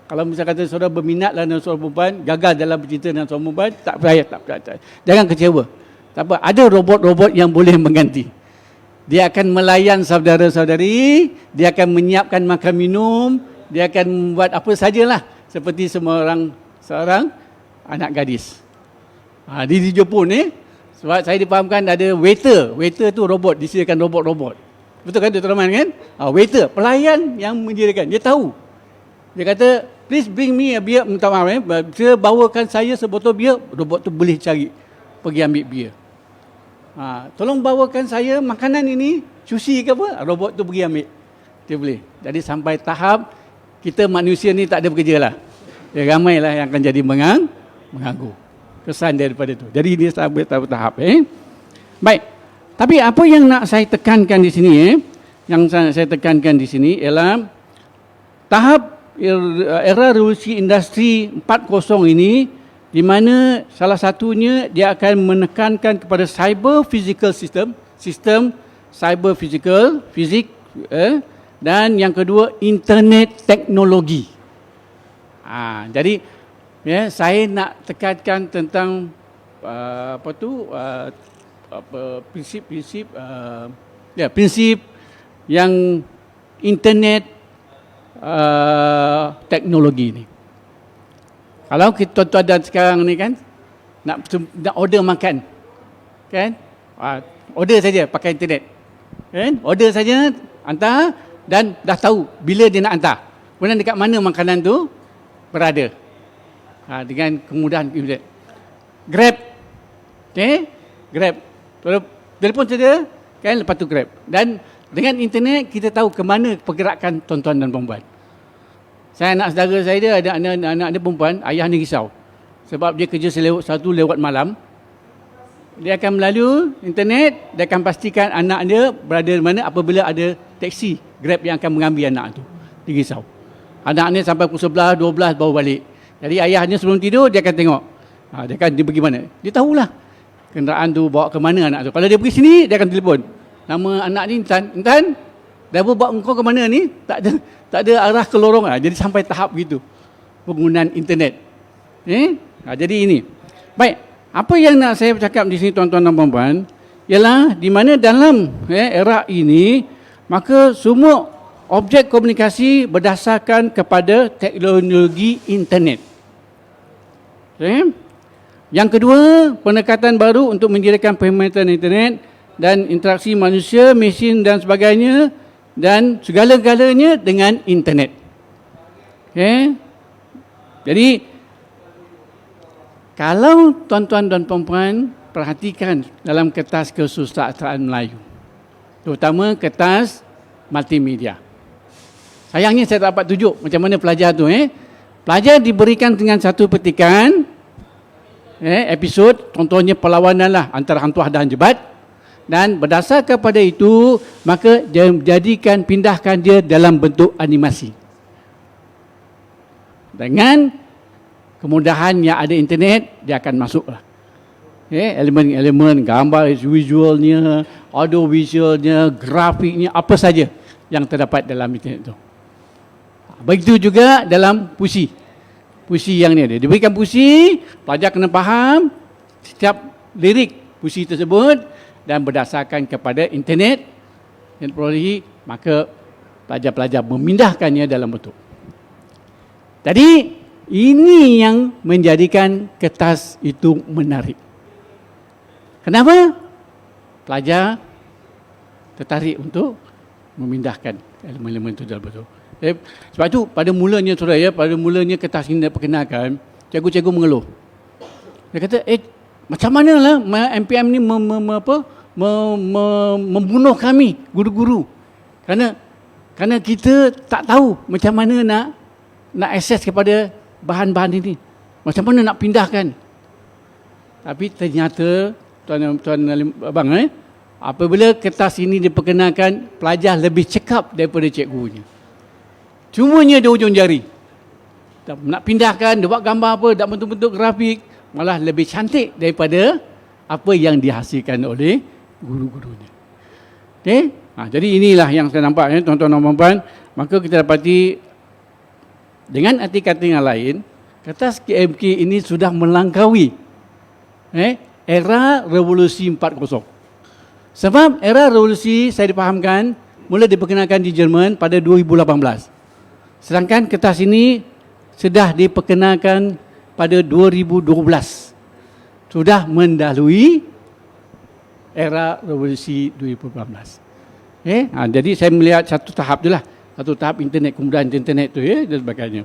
Kalau misalnya kata saudara berminat lah dengan seorang perempuan, gagal dalam bercinta dengan seorang perempuan, tak percaya. Jangan kecewa. Tak apa, ada robot-robot yang boleh mengganti. Dia akan melayan saudara-saudari, dia akan menyiapkan makan minum, dia akan membuat apa sajalah seperti seorang anak gadis. Di Jepun ni, sebab saya dipahamkan ada waiter. Waiter tu robot, disediakan robot-robot. Betul kan Dr. Rahman kan? Waiter, pelayan yang menyediakan. Dia tahu. Dia kata, please bring me a beer. Minta maaf, saya bawakan saya sebotol beer. Robot tu boleh cari, pergi ambil beer. Tolong bawakan saya makanan ini, sushi ke apa, robot tu pergi ambil. Dia boleh. Jadi sampai tahap kita manusia ni tak ada bekerja lah. Ramailah yang akan jadi mengganggu. Kesan daripada itu. Jadi dia sampai tahap. Baik. Tapi apa yang nak saya tekankan di sini, yang saya tekankan di sini ialah tahap era revolusi industri 4.0 ini, di mana salah satunya dia akan menekankan kepada cyber physical system, sistem cyber physical, fizik, dan yang kedua internet teknologi. Jadi saya nak tekankan tentang prinsip yang internet teknologi ni. Kalau kita tuan-tuan dan sekarang ni kan nak order makan, kan? Order saja pakai internet. Kan? Order saja, hantar dan dah tahu bila dia nak hantar. Kemudian dekat mana makanan tu berada. Dengan kemudahan internet. Grab. Grab. Telefon saja, kan, lepas tu Grab. Dan dengan internet kita tahu ke mana pergerakan tuan-tuan dan perempuan. Saya anak saudara saya dia ada anak dia perempuan, ayah ni risau. Sebab dia kerja satu lewat malam. Dia akan melalui internet, dia akan pastikan anak dia berada di mana apabila ada teksi Grab yang akan mengambil anak tu. Dia risau. Anak ni sampai pukul 11, 12 baru balik. Jadi ayahnya sebelum tidur dia akan tengok. Dia pergi mana. Dia tahulah kenderaan tu bawa ke mana anak tu. Kalau dia pergi sini, dia akan telefon. Nama anak ni Intan, driver bawa engkau ke mana ni? Tak ada arah ke lorong. Jadi sampai tahap gitu penggunaan internet. Jadi ini. Baik, apa yang nak saya cakap di sini tuan-tuan dan puan-puan ialah di mana dalam era ini maka semua objek komunikasi berdasarkan kepada teknologi internet. Yang kedua, pendekatan baru untuk menyediakan perkhidmatan internet dan interaksi manusia, mesin dan sebagainya dan segala-galanya dengan internet. Jadi kalau tuan-tuan dan puan-puan perhatikan dalam kertas kesusastraan Melayu, terutama kertas multimedia. Sayangnya saya tak dapat tunjuk macam mana pelajar tu. Pelajar diberikan dengan satu petikan, episod, contohnya perlawanan lah antara Hang Tuah dan Jebat. Dan berdasar kepada itu, maka pindahkan dia dalam bentuk animasi. dengan kemudahan yang ada internet, dia akan masuklah. Elemen-elemen gambar visualnya, audio visualnya, grafiknya, apa saja yang terdapat dalam internet itu. Begitu juga dalam puisi. Puisi yang ni, dia diberikan puisi, pelajar kena faham setiap lirik puisi tersebut dan berdasarkan kepada internet teknologi, maka pelajar-pelajar memindahkannya dalam bentuk. Jadi ini yang menjadikan kertas itu menarik. Kenapa? Pelajar tertarik untuk memindahkan elemen-elemen itu dalam bentuk. Sebab itu pada mulanya pada mulanya kertas ini diperkenalkan, cikgu-cikgu mengeluh. Dia kata, macam mana lah MPM ni membunuh kami guru-guru. Kerana kita tak tahu macam mana nak akses kepada bahan-bahan ini. Macam mana nak pindahkan. Tapi ternyata tuan abang, apabila kertas ini diperkenalkan, pelajar lebih cekap daripada cikgunya. Cumanya di ujung jari. Nak pindahkan, dia buat gambar apa, tak bentuk-bentuk grafik, malah lebih cantik daripada apa yang dihasilkan oleh guru-gurunya. Okey? Jadi inilah yang saya nampak, tuan-tuan dan puan-puan. Maka kita dapati dengan arti kata yang lain, kertas KMK ini sudah melangkaui era revolusi 40. Sebab era revolusi saya dipahamkan mula diperkenalkan di Jerman pada 2018. Sedangkan kertas ini sudah diperkenalkan pada 2012. Sudah mendahului era revolusi 2018. Jadi saya melihat satu tahap je lah. Satu tahap internet, kemudahan internet tu dan sebagainya.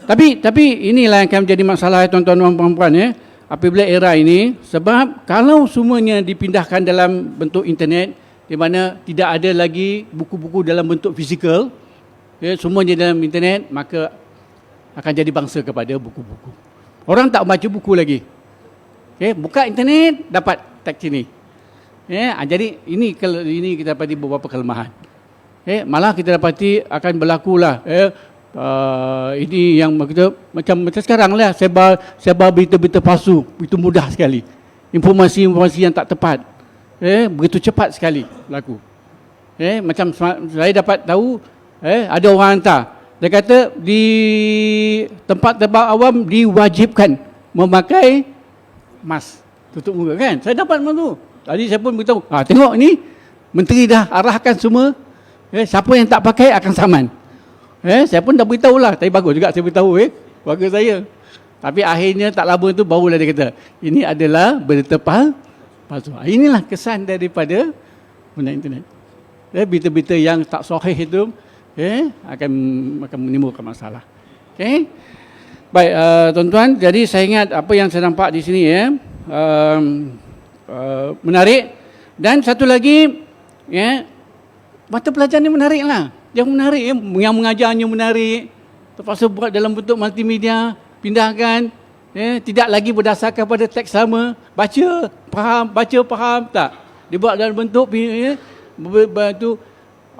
Tapi inilah yang akan menjadi masalah tuan-tuan dan puan-puan apabila era ini, sebab kalau semuanya dipindahkan dalam bentuk internet, di mana tidak ada lagi buku-buku dalam bentuk fizikal, semuanya dalam internet, maka akan jadi bangsa kepada buku-buku. Orang tak baca buku lagi. Buka internet, dapat teks ini. Jadi ini kita dapati beberapa kelemahan. Malah kita dapati akan berlakulah ini yang kita macam sekarang lah, sebar berita-berita palsu, itu mudah sekali. Informasi-informasi yang tak tepat, begitu cepat sekali berlaku. Macam saya dapat tahu, ada orang hantar, dia kata di tempat-tempat awam diwajibkan memakai mask tutup muka, kan? Saya dapat malu. Tadi saya pun beritahu, tengok ni menteri dah arahkan semua, siapa yang tak pakai akan saman. Saya pun dah beritahu lah, tapi bagus juga saya beritahu keluarga saya. Tapi akhirnya tak lama tu barulah dia kata, ini adalah berita palsu. Inilah kesan daripada benda internet. Berita-berita yang tak sahih itu akan menimbulkan masalah. Baik, tuan-tuan, jadi saya ingat apa yang saya nampak di sini menarik. Dan satu lagi, mata pelajaran ni menarik lah. Yang menarik, yang mengajarnya menarik. Terpaksa buat dalam bentuk multimedia, pindahkan. Tidak lagi berdasarkan pada teks sama. Baca, faham, tak. Dia buat dalam bentuk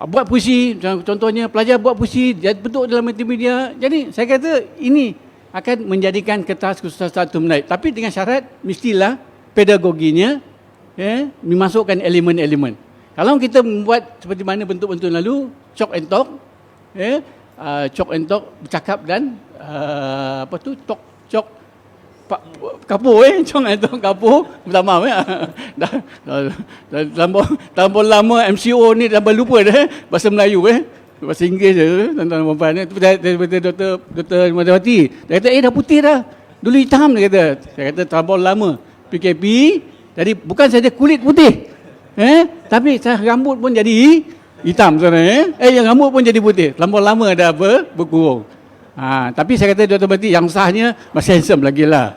buat puisi, contohnya pelajar buat puisi, bentuk dalam multimedia. Jadi saya kata ini akan menjadikan kertas satu menarik. Tapi dengan syarat mestilah pedagoginya memasukkan elemen-elemen. Kalau kita membuat seperti mana bentuk-bentuk lalu, chalk and talk, bercakap dan chalk kapur chalk and talk kapur, minta maaf terlampau lama MCO ni dah lupa dah bahasa Melayu bahasa Inggeris je tuan-tuan dan puan itu daripada Dr. Madawati. Dia kata dah putih dah, dulu hitam, dia kata. Saya kata terlampau lama PKP, jadi bukan saja kulit putih, tapi rambut pun jadi hitam sebenarnya. Yang rambut pun jadi putih, terlampau lama dah berkurung. Tapi saya kata Dr. Bati, yang sahnya masih handsome lagi lah.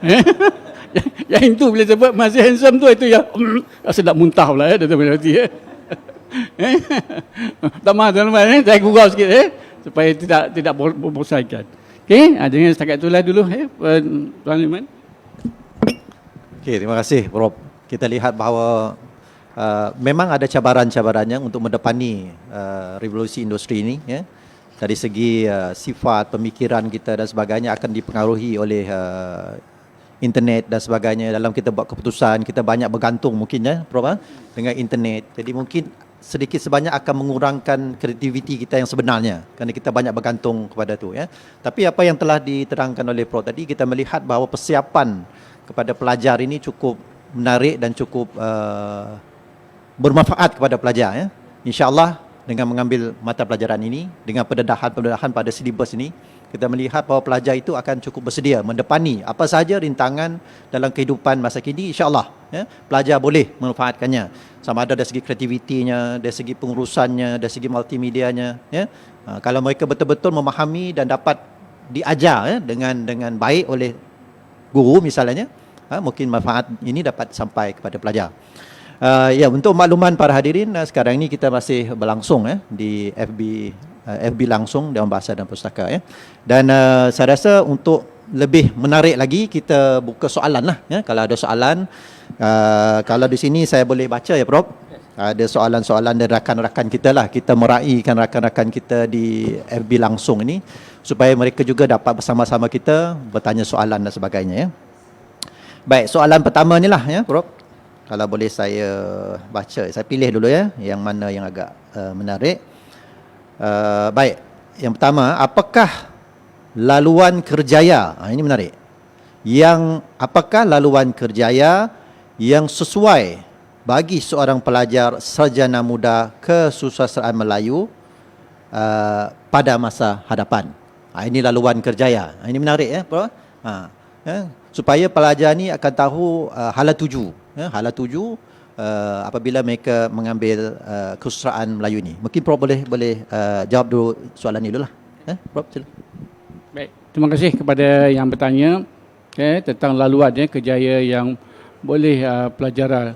Yang itu bila sebut masih handsome tu, itu yang rasa nak muntah pula Dr. Bati. Tak maaf tuan-tuan, saya gurau sikit supaya tidak membosankan. Okey, dengan setakat itulah dulu Tuan Liman. Okey, terima kasih Prof. Kita lihat bahawa memang ada cabaran-cabarannya untuk mendepani revolusi industri ini, dari segi sifat pemikiran kita dan sebagainya akan dipengaruhi oleh internet dan sebagainya. Dalam kita buat keputusan, kita banyak bergantung mungkin Prof, dengan internet. Jadi mungkin sedikit sebanyak akan mengurangkan kreativiti kita yang sebenarnya kerana kita banyak bergantung kepada tu Tapi apa yang telah diterangkan oleh Prof tadi, kita melihat bahawa persiapan kepada pelajar ini cukup menarik dan cukup bermanfaat kepada pelajar InsyaAllah dengan mengambil mata pelajaran ini, dengan pendedahan pada silibus ini, kita melihat bahawa pelajar itu akan cukup bersedia mendepani apa sahaja rintangan dalam kehidupan masa kini. InsyaAllah pelajar boleh memanfaatkannya, sama ada dari segi kreativitinya, dari segi pengurusannya, dari segi multimedianya kalau mereka betul-betul memahami dan dapat diajar dengan baik oleh guru misalnya, mungkin manfaat ini dapat sampai kepada pelajar. Untuk makluman para hadirin, sekarang ini kita masih berlangsung di FB langsung Dewan Bahasa dan Pustaka Dan saya rasa untuk lebih menarik lagi, kita buka soalan lah kalau ada soalan. Kalau di sini saya boleh baca Prof. Ada soalan-soalan dari rakan-rakan kita lah. Kita meraihkan rakan-rakan kita di FB langsung ini supaya mereka juga dapat bersama-sama kita bertanya soalan dan sebagainya Baik, soalan pertama ni lah Prof. Kalau boleh saya baca, saya pilih dulu yang mana yang agak menarik. Baik, yang pertama, apakah laluan kerjaya, ini menarik, apakah laluan kerjaya yang sesuai bagi seorang pelajar sarjana muda kesusastraan Melayu pada masa hadapan? Ini laluan kerjaya, ini menarik Prof. Supaya pelajar ni akan tahu hala tuju apabila mereka mengambil kesusastraan Melayu ni. Mungkin Prof boleh jawab dulu soalan ni dulu lah. Prof, sila. Baik, terima kasih kepada yang bertanya tentang laluan kerjaya yang boleh pelajar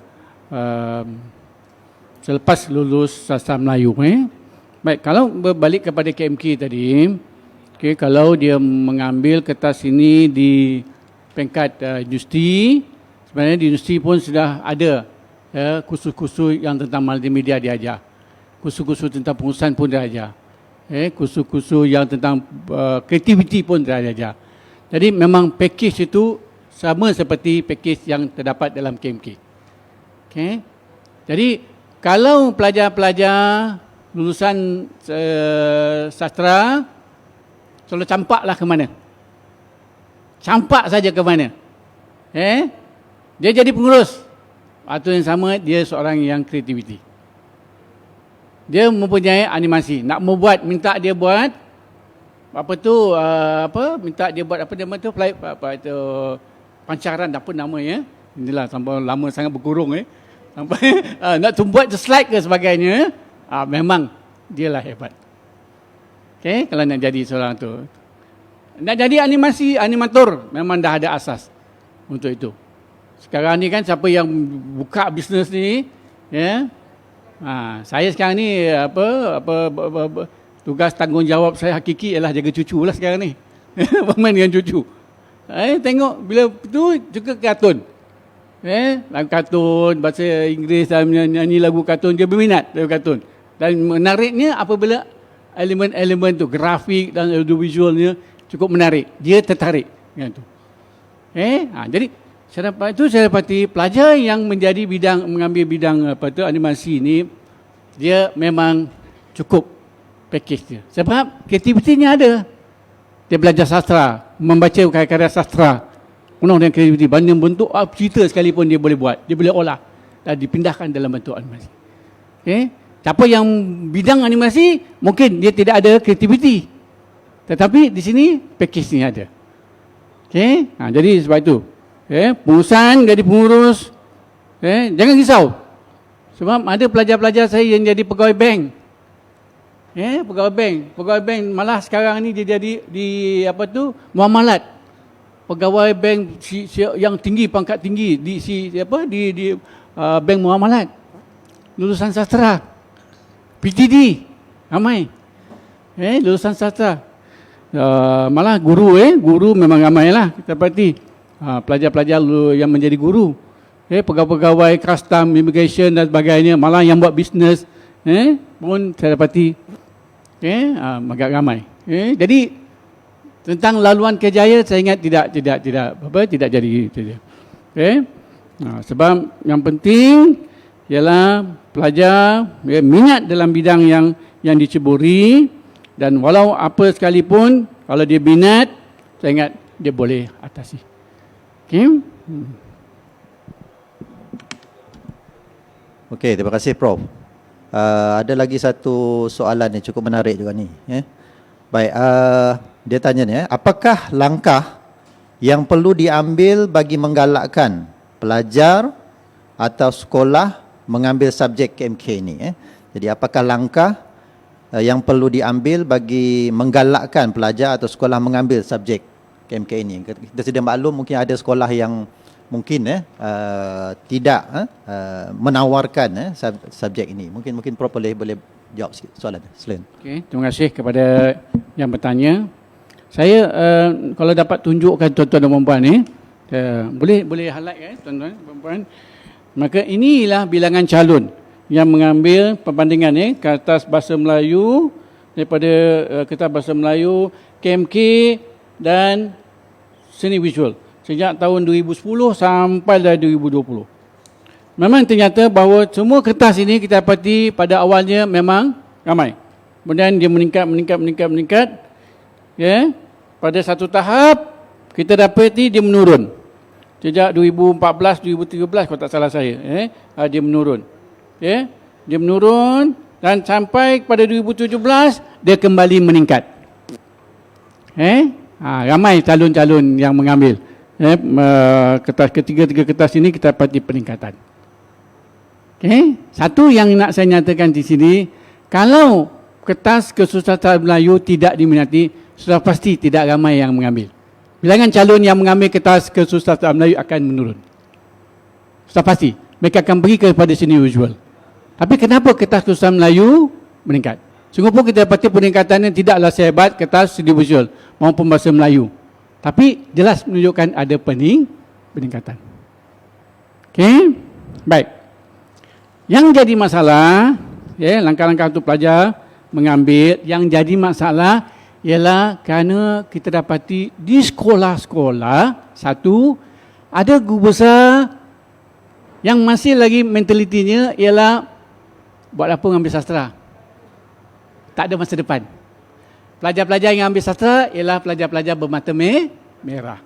selepas lulus sastra Melayu. Baik, kalau berbalik kepada KMK tadi, kalau dia mengambil kertas ini di peringkat universiti, sebenarnya di universiti pun sudah ada kursus-kursus yang tentang multimedia diajar. Kursus-kursus tentang pengurusan pun diajar. Kursus-kursus yang tentang kreativiti pun diajar. Jadi memang pakej itu sama seperti pakej yang terdapat dalam KMK. Jadi kalau pelajar-pelajar lulusan sastra selalu campaklah ke mana? Campak saja ke mana? Dia jadi pengurus. Atau yang sama, dia seorang yang kreativiti. Dia mempunyai animasi. Nak membuat, minta dia buat minta dia buat pancaran, apa namanya? Inilah sampai lama sangat berkurung sampai nak buat slide ke sebagainya. Memang dialah hebat. Kalau nak jadi seorang tu. Nak jadi animator, memang dah ada asas untuk itu. Sekarang ni kan siapa yang buka bisnes ni, saya sekarang ni tugas tanggungjawab saya hakiki ialah jaga cucu lah sekarang ni. Bermain dengan cucu. Tengok bila tu juga kartun. Lagu kartun, bahasa Inggeris, nyanyi lagu kartun, dia berminat lagu kartun. Dan menariknya apabila elemen-elemen tu, grafik dan audiovisualnya cukup menarik. Dia tertarik dengan tu. Jadi saya dapati pelajar yang mengambil bidang animasi ni, dia memang cukup pakej dia. Sebab kreativitinya ada. Dia belajar sastra, membaca karya-karya sastra, penuh dengan kreativiti. Banyak bentuk cerita sekalipun dia boleh buat. Dia boleh olah dan dipindahkan dalam bentuk animasi. Siapa yang bidang animasi, mungkin dia tidak ada kreativiti. Tetapi di sini pakej ni ada. Jadi sebab itu, pengurusan jadi pengurus, jangan risau. Sebab ada pelajar-pelajar saya yang jadi pegawai bank. Pegawai bank malah sekarang ni dia jadi di muamalat. Pegawai bank yang tinggi, pangkat tinggi di bank muamalat. Lulusan sastra. PTD ramai. Lulusan sastra. Malah guru memang ramai lah kita dapati. Pelajar-pelajar yang menjadi guru, pegawai-pegawai custom, immigration dan sebagainya, malah yang buat bisnes pun saya dapati agak ramai. Jadi tentang laluan Kerjaya saya ingat tidak jadi. Sebab yang penting ialah pelajar minat dalam bidang yang diceburi, dan walau apa sekalipun kalau dia minat, saya ingat dia boleh atasi. Okey, terima kasih Prof. Ada lagi satu soalan yang cukup menarik juga ni. Baik, dia tanya ni, apakah langkah yang perlu diambil bagi menggalakkan pelajar atau sekolah mengambil subjek KMK ni? Jadi apakah langkah yang perlu diambil bagi menggalakkan pelajar atau sekolah mengambil subjek KMK ini? Kita sedia maklum mungkin ada sekolah yang mungkin tidak menawarkan subjek ini. Mungkin Prof boleh jawab sikit soalan ni. Silakan. Okey, terima kasih kepada yang bertanya. Saya kalau dapat tunjukkan tuan-tuan dan puan-puan ni, boleh highlight tuan-tuan dan puan-puan. Maka inilah bilangan calon yang mengambil perbandingan ke atas bahasa Melayu daripada Kertas Bahasa Melayu, KMK dan seni visual sejak tahun 2010 sampai dari 2020. Memang ternyata bahawa semua kertas ini kita dapati pada awalnya memang ramai. Kemudian dia meningkat. Pada satu tahap kita dapati dia menurun. Sejak 2014, 2013 kalau tak salah saya, dia menurun. Dia menurun dan sampai pada 2017 dia kembali meningkat. Ramai calon-calon yang mengambil. Kertas ketiga kertas ini kita dapati peningkatan. Satu yang nak saya nyatakan di sini, kalau kertas kesusastraan Melayu tidak diminati, sudah pasti tidak ramai yang mengambil. Bilangan calon yang mengambil kertas kesusastraan Melayu akan menurun. Sudah pasti. Mereka akan pergi kepada seni visual. Tapi kenapa kertas kesusastraan Melayu meningkat? Sungguh pun kita dapati peningkatannya tidaklah sehebat kertas seni visual maupun bahasa Melayu. Tapi jelas menunjukkan ada peningkatan. Baik. Yang jadi masalah, langkah-langkah untuk pelajar mengambil, yang jadi masalah ialah kerana kita dapati di sekolah-sekolah, satu, ada guru besar yang masih lagi mentalitinya ialah buat apa mengambil sastra. Tak ada masa depan. Pelajar-pelajar yang ambil sastra ialah pelajar-pelajar bermata merah.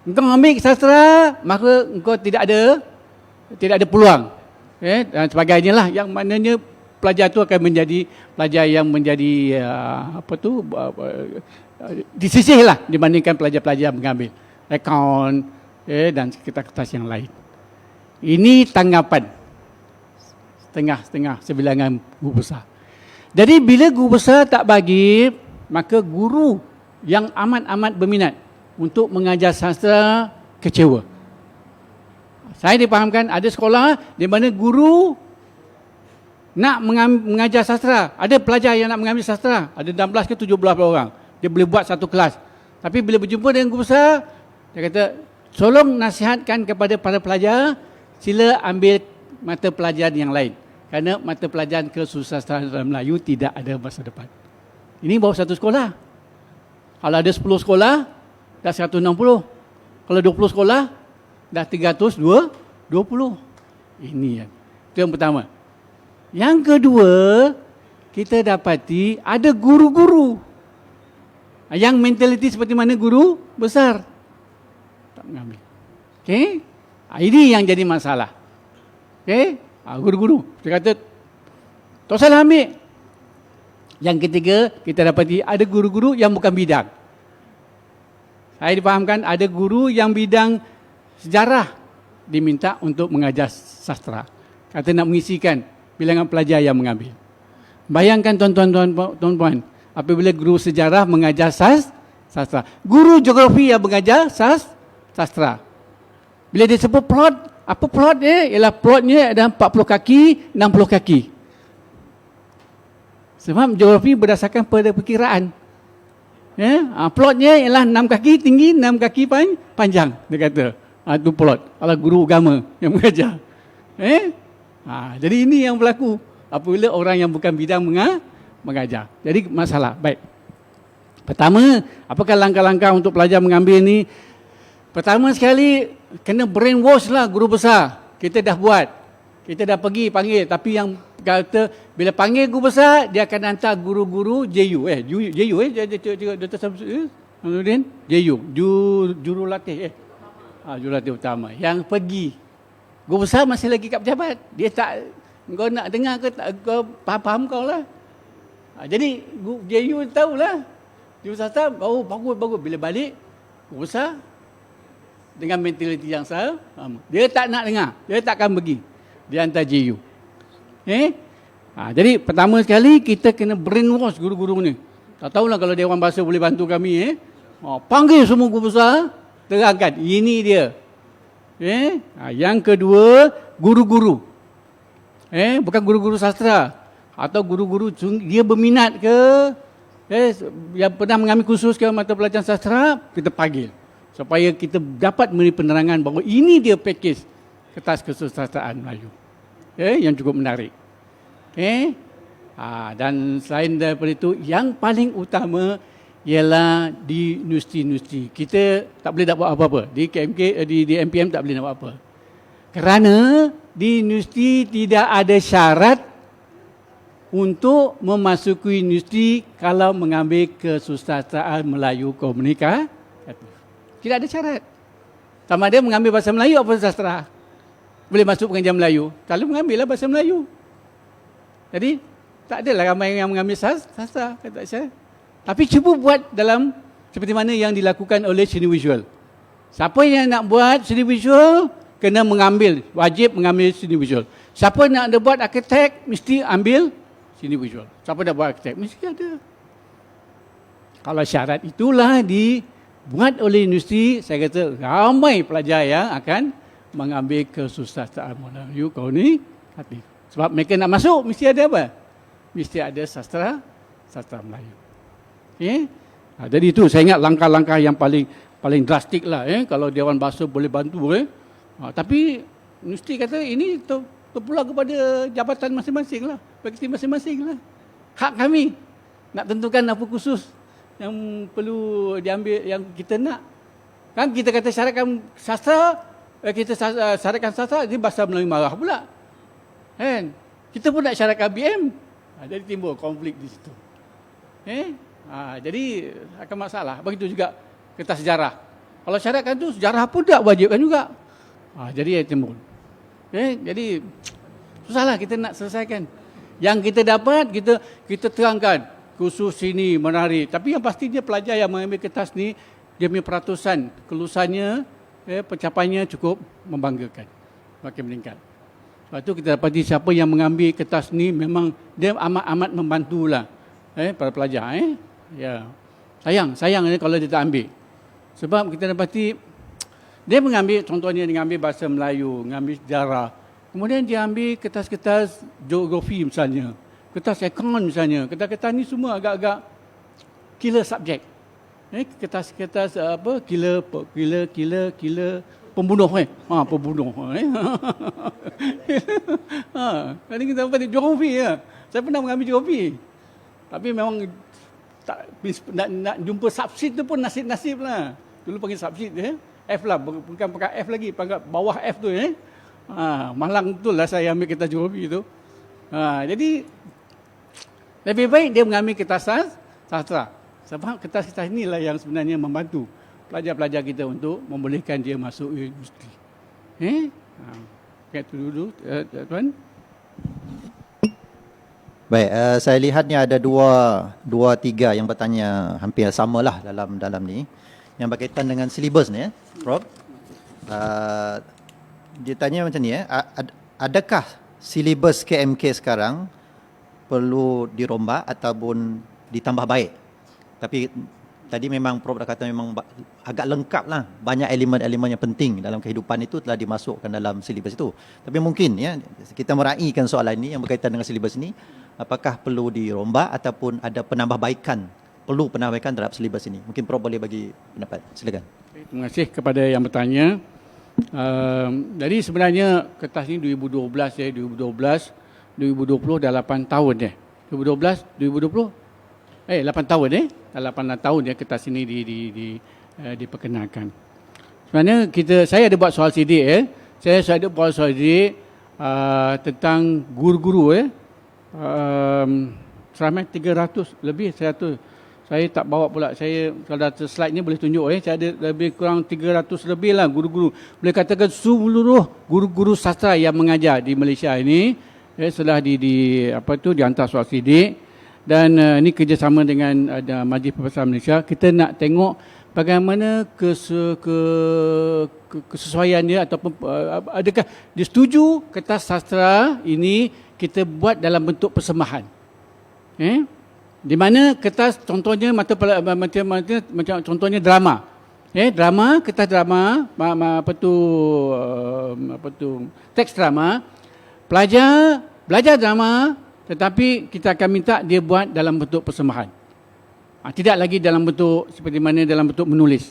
Engkau ambil sastra, maka engkau tidak ada peluang. Dan sebagainya lah, yang maknanya pelajar tu akan menjadi pelajar yang menjadi disisih lah dibandingkan pelajar-pelajar mengambil akaun dan kertas-kertas yang lain. Ini tanggapan setengah sebilangan guru besar. Jadi bila guru besar tak bagi, maka guru yang amat-amat berminat untuk mengajar sastra kecewa. Saya dipahamkan ada sekolah di mana guru nak mengajar sastra. Ada pelajar yang nak mengambil sastra. Ada 16 ke 17 orang. Dia boleh buat satu kelas. Tapi bila berjumpa dengan guru besar, dia kata, tolong nasihatkan kepada para pelajar, sila ambil mata pelajaran yang lain. Kerana mata pelajaran kesusastraan Melayu tidak ada masa depan. Ini baru satu sekolah. Kalau ada 10 sekolah, dah 160. Kalau 20 sekolah, dah 320. Ini itu yang pertama. Yang kedua, kita dapati ada guru-guru yang mentaliti seperti mana guru besar. Tak mengambil. Ini yang jadi masalah. Guru-guru. Dia kata, tak salah ambil. Yang ketiga, kita dapati ada guru-guru yang bukan bidang. Saya dipahamkan ada guru yang bidang sejarah diminta untuk mengajar sastra. Kata nak mengisikan bilangan pelajar yang mengambil. Bayangkan tuan-tuan, apabila guru sejarah mengajar sastra. Guru geografi yang mengajar sastra. Bila dia sebut plot, apa plot dia? Ialah plotnya ada 40 kaki, 60 kaki. Sebab geografi berdasarkan pada perkiraan. Plotnya ialah 6 kaki tinggi, 6 kaki panjang. Dia kata, itu plot. Kalau guru agama yang mengajar. Jadi ini yang berlaku apabila orang yang bukan bidang mengajar. Jadi masalah. Baik. Pertama, apakah langkah-langkah untuk pelajar mengambil ni? Pertama sekali, kena brainwash lah guru besar. Kita dah buat. Kita dah pergi panggil. Tapi yang kata, bila panggil guru besar, dia akan hantar guru-guru JU. Dr. Samsudin? JU. Jurulatih. Jurulatih utama. Yang pergi. Guru besar masih lagi kat pejabat. Dia tak, kau nak dengar ke tak, kau faham kau lah. Jadi, JU tahulah. Guru besar, bagus. Bila balik, guru besar, dengan mentaliti yang sama, dia tak nak dengar. Dia takkan pergi. Dia hantar JU. Jadi pertama sekali kita kena brainwash guru-guru ni. Tak tahulah kalau Dewan Bahasa boleh bantu kami. Panggil semua guru besar, terangkan. Ini dia. Yang kedua, guru-guru. Bukan guru-guru sastra. Atau guru-guru dia berminat ke, yang pernah mengambil kursus ke mata pelajaran sastra, kita panggil. Supaya kita dapat memberi penerangan bahawa ini dia pakej kertas kesusastraan Melayu. Yang cukup menarik. Dan selain daripada itu, yang paling utama ialah di universiti-universiti. Kita tak boleh nak buat apa-apa. Di KMK, di MPM tak boleh nak buat apa. Kerana di universiti tidak ada syarat untuk memasuki universiti kalau mengambil kesusastraan Melayu komunikatif. Tidak ada syarat. Sama ada mengambil bahasa Melayu atau bahasa sastra. Boleh masuk pengajian Melayu. Kalau mengambillah bahasa Melayu. Jadi, tak adalah ramai yang mengambil sastra. Kata saya. Tapi cuba buat dalam seperti mana yang dilakukan oleh seni visual. Siapa yang nak buat seni visual, kena mengambil. Wajib mengambil seni visual. Siapa nak buat arkitek, mesti ambil seni visual. Siapa nak buat arkitek, mesti ada. Kalau syarat itulah dibuat oleh industri, saya kata ramai pelajar yang akan mengambil kesusastraan Melayu komunikatif. Sebab mereka nak masuk, mesti ada apa? Mesti ada sastra Melayu. Jadi itu saya ingat langkah-langkah yang paling drastik lah. Kalau Dewan Bahasa boleh bantu. Tapi universiti kata ini terpulang kepada jabatan masing-masing lah. Fakulti masing-masing lah. Hak kami nak tentukan apa kursus yang perlu diambil, yang kita nak. Kan kita kata syaratkan sastra, kita syaratkan sastra, dia bahasa Melayu marah pula. Kan? Kita pun nak syaratkan BM. Jadi timbul konflik di situ. Jadi akan masalah. Begitu juga kertas sejarah. Kalau syaratkan tu, sejarah pun tak wajibkan juga. Jadi timbul. Jadi susahlah kita nak selesaikan. Yang kita dapat, kita terangkan. Kursus sini menarik. Tapi yang pasti dia pelajar yang mengambil kertas ni, dia punya peratusan, kelulusannya, pencapaiannya cukup membanggakan. Makin meningkat. Sebab itu kita dapati siapa yang mengambil kertas ni, memang dia amat-amat membantulah para pelajar. Ya. Sayang kalau dia tak ambil. Sebab kita dapati, dia mengambil, contohnya dia mengambil bahasa Melayu, mengambil sejarah. Kemudian dia ambil kertas-kertas geografi misalnya. Kertas ekon misalnya. Kertas-kertas ni semua agak-agak killer subjek. Kertas-kertas apa? Killer pembunuh. Pembunuh. Tadi kita dapat geografi ya. Saya pernah mengambil geografi. Tapi memang tak, nak jumpa subsid tu pun nasib-nasib lah. Dulu panggil subsid F lah, bukan pakai F lagi, pakai bawah F tu malang betul lah saya ambil kertas geografi tu. Jadi lebih baik dia mengambil kertas sastra. Sebab kertas-kertas inilah yang sebenarnya membantu pelajar-pelajar kita untuk membolehkan dia masuk universiti. Itu dulu tuan. Baik, saya lihat ni ada dua tiga yang bertanya hampir samalah dalam ni, yang berkaitan dengan silibus ni, Prof. Dia tanya macam ni, adakah silibus KMK sekarang perlu dirombak ataupun ditambah baik? Tapi tadi memang Prof dah kata memang agak lengkap lah, banyak elemen-elemen yang penting dalam kehidupan itu telah dimasukkan dalam silibus itu. Tapi mungkin ya kita meraihkan soalan ini yang berkaitan dengan silibus ini, apakah perlu dirombak ataupun ada penambahbaikan, perlu penambahbaikan terhadap silibus ini? Mungkin Prof boleh bagi pendapat. Silakan. Terima kasih kepada yang bertanya. Jadi sebenarnya kertas ini 2012 2020 dah 8 tahun 2012, 2020. 8 tahun 8 tahun dia kertas ini diperkenalkan. Sebenarnya saya ada buat soal sidik Saya ada buat soal sidik tentang guru-guru seramai 300 lebih 100. Saya tak bawa pula. Kalau data slide ni boleh tunjuk saya ada lebih kurang 300 lebih lah guru-guru. Boleh katakan seluruh guru-guru sastra yang mengajar di Malaysia ini setelah dihantar soal sidik. Dan ini kerjasama dengan Majlis Perpasaran Malaysia. Kita nak tengok bagaimana kesesuaian dia ataupun adakah dia setuju kertas sastra ini kita buat dalam bentuk persembahan. Di mana kertas contohnya macam contohnya drama. Kertas drama teks drama. Belajar drama, tetapi kita akan minta dia buat dalam bentuk persembahan. Tidak lagi dalam bentuk seperti mana dalam bentuk menulis.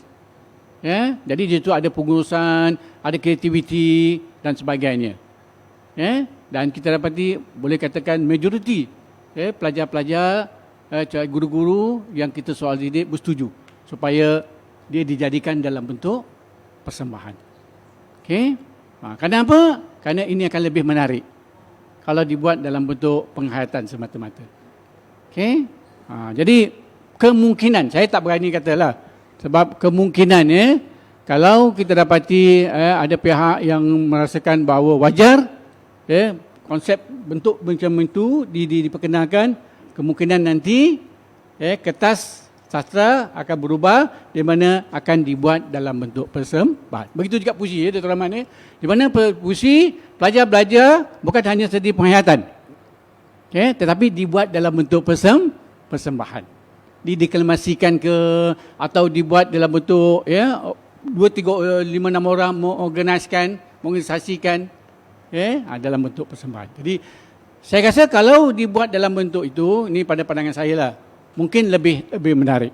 Jadi di situ ada pengurusan, ada kreativiti dan sebagainya. Dan kita dapati boleh katakan majoriti pelajar-pelajar, guru-guru yang kita soal sidik bersetuju supaya dia dijadikan dalam bentuk persembahan. Kenapa? Kerana ini akan lebih menarik kalau dibuat dalam bentuk penghayatan semata-mata. Jadi kemungkinan, saya tak berani katalah, sebab kemungkinan kalau kita dapati ada pihak yang merasakan bahawa wajar konsep bentuk macam itu diperkenalkan, kemungkinan nanti kertas sastra akan berubah di mana akan dibuat dalam bentuk persembahan. Begitu juga puisi Dr. Rahman di mana puisi pelajar belajar bukan hanya seperti penghayatan. Tetapi dibuat dalam bentuk persembahan. Diklemasikan ke atau dibuat dalam bentuk 2, 3, 5, 6 orang mengorganisasikan dalam bentuk persembahan. Jadi saya rasa kalau dibuat dalam bentuk itu, ini pada pandangan saya lah, mungkin lebih menarik.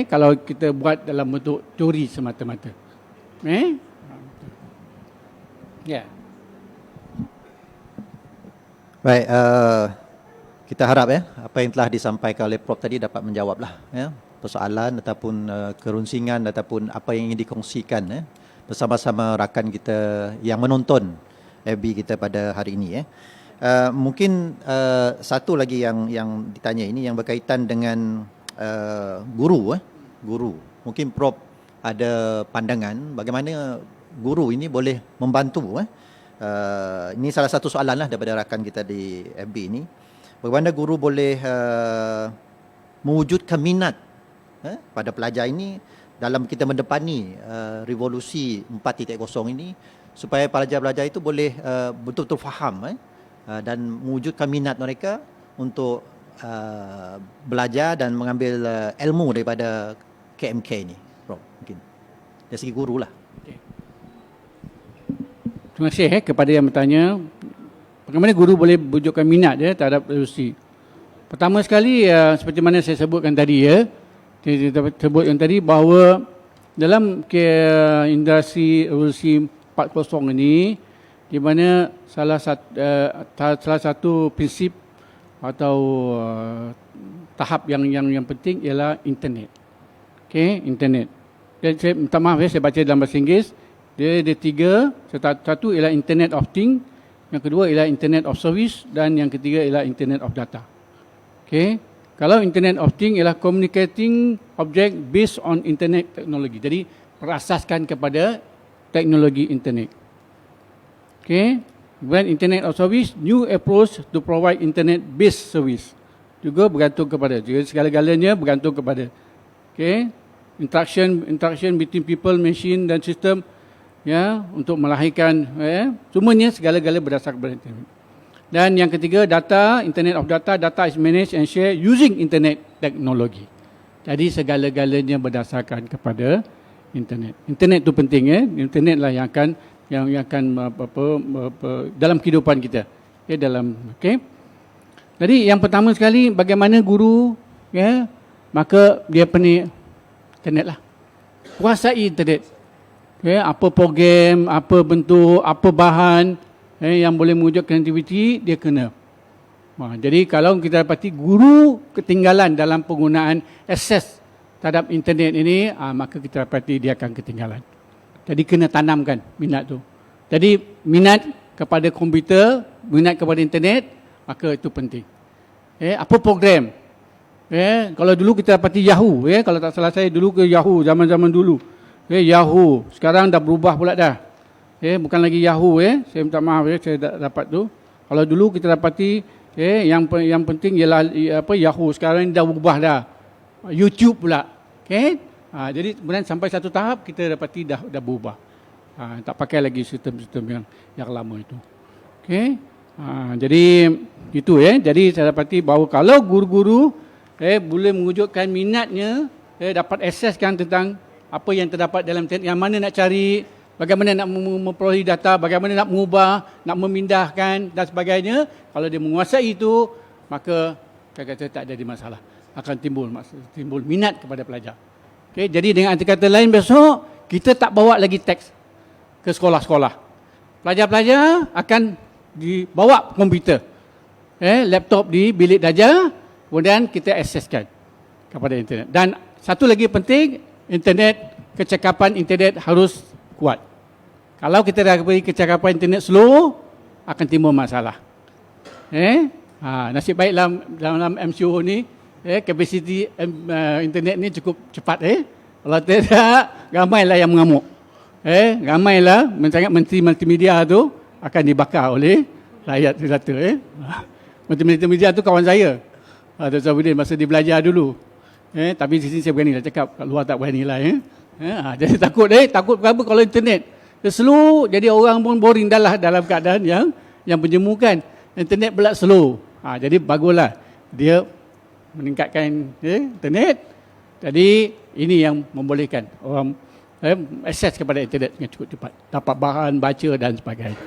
Kalau kita buat dalam bentuk teori semata-mata. Baik, kita harap apa yang telah disampaikan oleh Prof tadi dapat menjawablah persoalan ataupun kerunsingan ataupun apa yang ingin dikongsikan bersama-sama rakan kita yang menonton FB kita pada hari ini. Mungkin satu lagi yang ditanya ini yang berkaitan dengan guru. Mungkin Prof ada pandangan bagaimana guru ini boleh membantu. Ini salah satu soalan lah daripada rakan kita di FB ini. Bagaimana guru boleh mewujudkan minat pada pelajar ini dalam kita mendepani revolusi 4.0 ini supaya pelajar-pelajar itu boleh betul-betul faham dan mewujudkan minat mereka untuk belajar dan mengambil ilmu daripada KMK ini. Prof, mungkin dari segi guru lah. Terima kasih kepada yang bertanya. Bagaimana guru boleh wujudkan minat terhadap revolusi? Pertama sekali seperti mana saya sebutkan tadi sebutkan tadi bahawa dalam industri revolusi 4.0 ini di mana salah satu prinsip atau tahap yang penting ialah internet. Internet. Dan saya minta maaf saya baca dalam bahasa Inggeris. Dia ada 3. Satu ialah Internet of Things, yang kedua ialah Internet of Service dan yang ketiga ialah Internet of Data. Kalau Internet of Things ialah communicating object based on internet technology. Jadi berasaskan kepada teknologi internet. When Internet of Service, new approach to provide internet based service. Juga bergantung kepada, segala-galanya bergantung kepada interaction between people, machine dan system untuk melahirkan semuanya segala-gala berdasarkan kepada internet. Dan yang ketiga data, Internet of Data. Data is managed and shared using internet technology. Jadi segala-galanya berdasarkan kepada internet. Internet itu penting Internet lah yang akan dalam kehidupan kita. Jadi yang pertama sekali bagaimana guru maka dia internet lah. Kuasai internet. Apa program, apa bentuk, apa bahan yang boleh mewujudkan aktiviti, dia kena. Jadi kalau kita dapati guru ketinggalan dalam penggunaan akses terhadap internet ini, maka kita dapati dia akan ketinggalan. Jadi kena tanamkan minat tu. Jadi minat kepada komputer, minat kepada internet, maka itu penting. Apa program? Kalau dulu kita dapati Yahoo, kalau tak salah saya dulu ke Yahoo, zaman-zaman dulu. Yahoo, sekarang dah berubah pula dah. Bukan lagi Yahoo, saya minta maaf saya tak dapat tu. Kalau dulu kita dapati yang penting ialah Yahoo, sekarang ni dah berubah dah. YouTube pula. Jadi kemudian sampai satu tahap kita dapati dah berubah. Tak pakai lagi sistem-sistem yang lama itu. Jadi itu jadi saya dapati bahawa kalau guru-guru boleh mewujudkan minatnya, dapat akseskan tentang apa yang terdapat dalam internet, yang mana nak cari, bagaimana nak memperoleh data, bagaimana nak mengubah, nak memindahkan dan sebagainya. Kalau dia menguasai itu, maka saya kata tak ada masalah. Akan timbul minat kepada pelajar. Jadi dengan arti kata lain, besok kita tak bawa lagi teks ke sekolah-sekolah. Pelajar-pelajar akan dibawa komputer, laptop di bilik darjah, kemudian kita akseskan kepada internet. Dan satu lagi penting, internet, kecakapan internet harus kuat. Kalau kita dah beri kecakapan internet slow, akan timbul masalah. Nasib baik dalam MCO ni, kapasiti internet ni cukup cepat. Kalau tidak, ramailah yang mengamuk. Ramailah menteri multimedia tu akan dibakar oleh rakyat jelata. Menteri multimedia tu kawan saya, Dr. Zahbudin, masa dia belajar dulu. Tapi di sini saya berani lah cakap, kat luar tak berani lah. Jadi takut apa kalau internet dia slow, jadi orang pun boring dalam keadaan yang penjemukan. Internet pula slow. Jadi baguslah dia meningkatkan internet. Jadi ini yang membolehkan orang akses kepada internet dengan cukup cepat, dapat bahan baca dan sebagainya.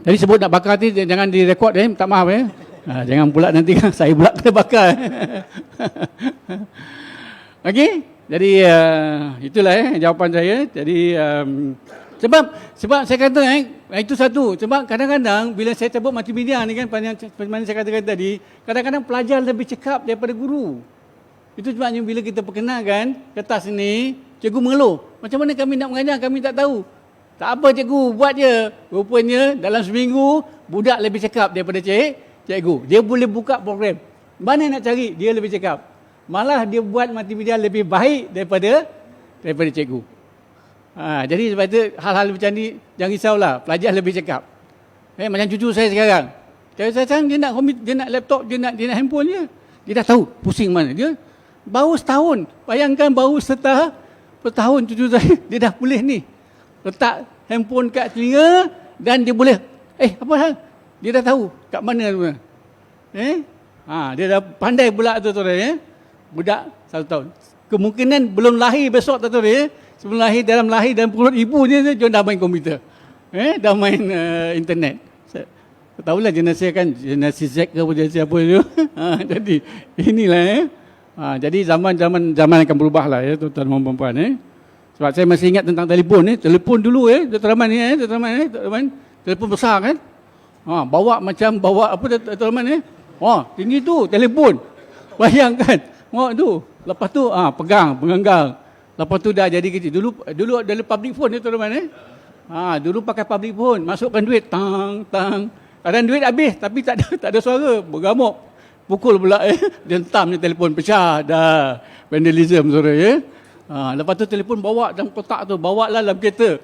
Tadi sebut nak bakar tu jangan direkod, minta maaf. Jangan pula nanti saya pula kena bakar. Jadi itulah jawapan saya. Jadi sebab saya kata itu satu. Sebab kadang-kadang bila saya sebut multimedia ni kan, macam saya katakan tadi, kadang-kadang pelajar lebih cekap daripada guru. Itu sebabnya bila kita perkenalkan kertas ni, cikgu mengeluh. Macam mana kami nak mengajar, kami tak tahu. Tak apa cikgu, buat je. Rupanya dalam seminggu, budak lebih cekap daripada cikgu. Dia boleh buka program. Mana nak cari, dia lebih cekap. Malah dia buat multimedia lebih baik daripada cikgu. Jadi sebab itu hal-hal macam ni, jangan risaulah. Pelajar lebih cekap. Macam cucu saya sekarang. Sekarang dia nak laptop, dia nak handphone je. Dia dah tahu pusing mana. Dia baru setahun. Bayangkan baru setahun cucu saya, dia dah boleh ni. Letak handphone kat telinga dan dia boleh, apa hal? Dia dah tahu kat mana tu. Dia dah pandai pula tu budak 1 tahun. Kemungkinan belum lahir besok tu sebelum lahir dalam perut ibu dia dah main komputer. Dah main internet. Tahulah generasi Z ke generasi apa tu. Jadi inilah jadi zaman akan berubah lah tuan-tuan dan puan-puan. Sebab saya masih ingat tentang telefon telefon dulu Dr. Rahman telefon besar kan. Bawa apa Dr. Rahman tinggi tu telefon. Bayangkan. Tu. Lepas tu penganggang. Lepas tu dah jadi kecil. Dulu ada public phone Dr. Rahman dulu pakai public phone, masukkan duit tang. Kadang duit habis tapi tak ada suara, bergamuk. Pukul pula dia hentam ni telefon pecah dah. Vandalism suara lepas tu telefon bawa dalam kotak tu, bawa lah dalam kereta.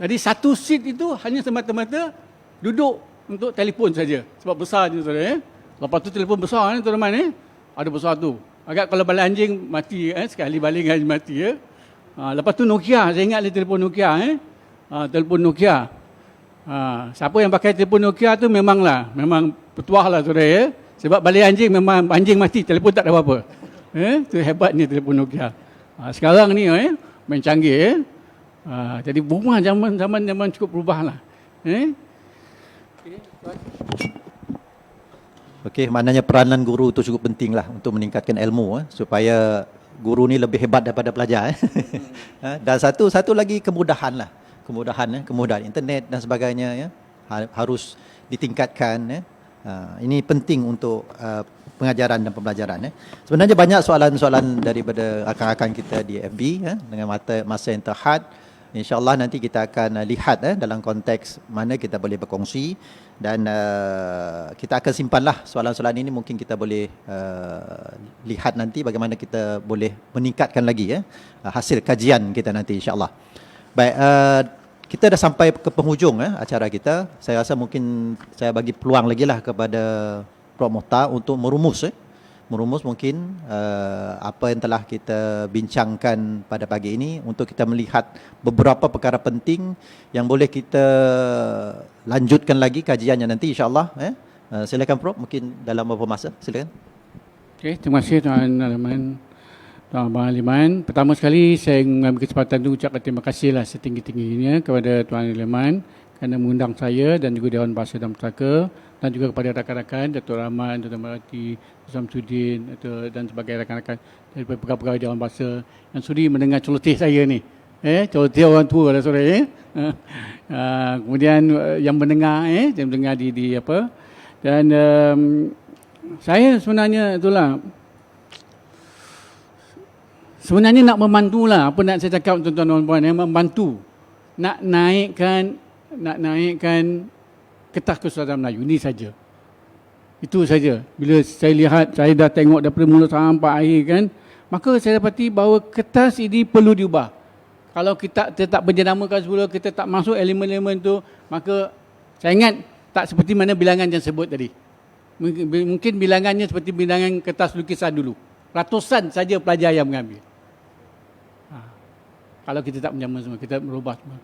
Jadi satu seat itu hanya semata-mata duduk untuk telefon saja. Sebab besar je saudara Lepas tu telefon besar ni tuan-tuan ada besar tu. Agak kalau balik anjing mati sekali baling anjing mati lepas tu Nokia, saya ingat dia telefon Nokia telefon Nokia. Siapa yang pakai telefon Nokia tu memang petuah lah saudara Sebab balik anjing memang anjing mati, telefon tak ada apa-apa. Tu hebatnya telefon Nokia. Sekarang ni main canggih jadi berubah zaman cukup berubah lah. Okey, maknanya peranan guru itu cukup penting lah untuk meningkatkan ilmu supaya guru ni lebih hebat daripada pelajar. Dan satu lagi kemudahan kemudahan internet dan sebagainya harus ditingkatkan Ini penting untuk pengajaran dan pembelajaran. Sebenarnya banyak soalan-soalan daripada rakan-rakan kita di FB dengan masa yang terhad. InsyaAllah nanti kita akan lihat dalam konteks mana kita boleh berkongsi dan kita akan simpanlah soalan-soalan ini, mungkin kita boleh lihat nanti bagaimana kita boleh meningkatkan lagi hasil kajian kita nanti insyaAllah. Baik, kita dah sampai ke penghujung acara kita. Saya rasa mungkin saya bagi peluang lagi lah kepada Prof. Mohtar untuk merumus mungkin apa yang telah kita bincangkan pada pagi ini, untuk kita melihat beberapa perkara penting yang boleh kita lanjutkan lagi kajiannya nanti insyaAllah. Silakan Prof, mungkin dalam beberapa masa, silakan. Okey, terima kasih Tuan Aliman. Tuan Abang Aliman, pertama sekali saya mengambil kesempatan itu ucapkan terima kasihlah setinggi-tingginya kepada Tuan Aliman kerana mengundang saya dan juga Dewan Bahasa dan Pustaka, dan juga kepada rakan-rakan Datuk Rahman, Datuk Melati, Samsudin dan sebagai rakan-rakan daripada pegawai-pegawai Dewan Bahasa yang sudi mendengar celoteh saya ni. Celoteh orang tua dah sore. Kemudian yang mendengar yang mendengar di apa. Dan saya sebenarnya itulah, sebenarnya nak membantulah, apa nak saya cakap tuan-tuan dan puan, membantu nak naikkan kertas kesusahan Melayu ini saja. Itu saja. Bila saya lihat, saya dah tengok daripada mula sampai akhir kan, maka saya dapati bahawa kertas ini perlu diubah. Kalau kita tak berjenamakan semula, kita tak masuk elemen-elemen itu, maka saya ingat tak seperti mana bilangan yang sebut tadi. Mungkin bilangannya seperti bilangan kertas lukisan dulu. Ratusan saja pelajar yang mengambil. Kalau kita tak menjama semua, kita merubah semua.